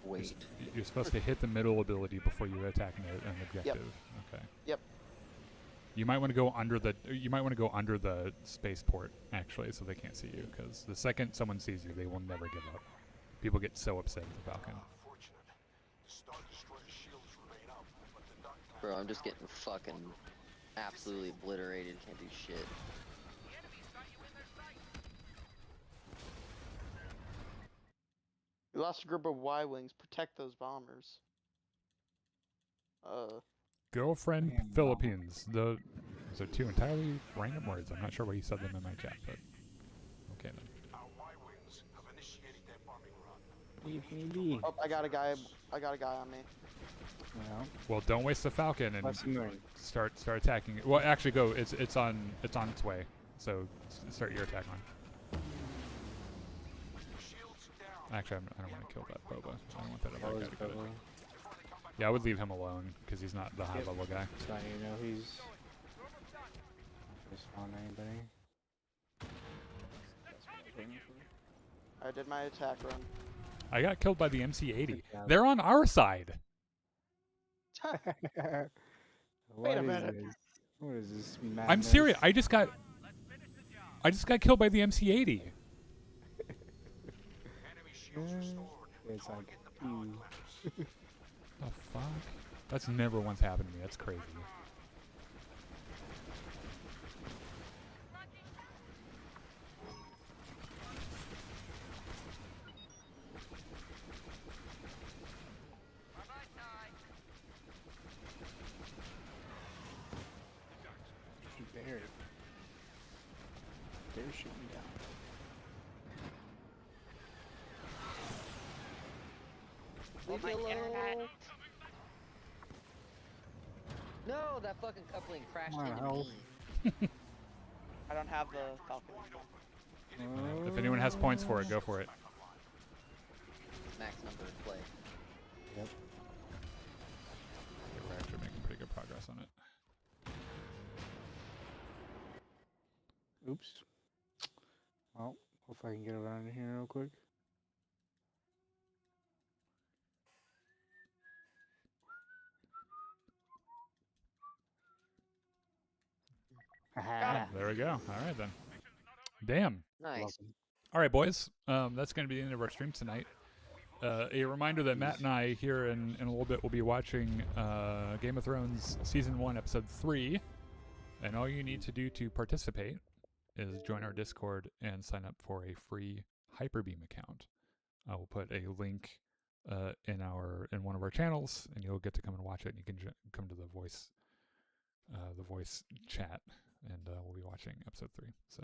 Wait. You're supposed to hit the middle ability before you attack an objective. Okay. Yep. You might want to go under the spaceport actually, so they can't see you. Because the second someone sees you, they will never give up. People get so upset with the Falcon. Unfortunate. The Star Destroyer shields remain up, but the duct Bro, I'm just getting fucking absolutely obliterated. Can't do shit. We lost a group of Y-wings. Protect those bombers. Girlfriend Man, Philippines. The Those are two entirely random words. I'm not sure why you said them in my chat, but okay then. Our Y-Wings have initiated their bombing run. Leave me be. Oh, I got a guy. I got a guy on me. Well, Well, don't waste the Falcon and lesson learned. start attacking it. Well, actually, go. It's on its way. So start your attack on. Shields down. Actually, I don't want to kill that Boba. I don't want that That other was guy to get it. Boba. Yeah, I would leave him alone because he's not the high level guy. So you know he's. If I spawn anybody. That's what I'm aiming for. I did my attack run. I got killed by the MC-80. Good job. They're on our side. What a is minute. this? What is this I'm madness? serious. I just got killed by the MC-80. Enemy shields restored. It's like, ew. The fuck? That's never once happened to me. That's crazy. Bear. Bear shoot me down. Leave me alone. No, that fucking coupling crashed Come on, into help. me. I don't have the Falcon anymore. If anyone has points for it, go for it. Max number of play. Yep. Okay, we're actually making pretty good progress on it. Oops. Well, hope I can get around in here real quick. Haha. There we go. All right then. Damn. Nice. Welcome. All right, boys. That's going to be the end of our stream tonight. A reminder that Matt and I here in a little bit will be watching Game of Thrones Season 1, Episode 3. And all you need to do to participate is join our Discord and sign up for a free Hyperbeam account. I will put a link in one of our channels, and you'll get to come and watch it. And you can come to the voice chat, and we'll be watching Episode 3. So.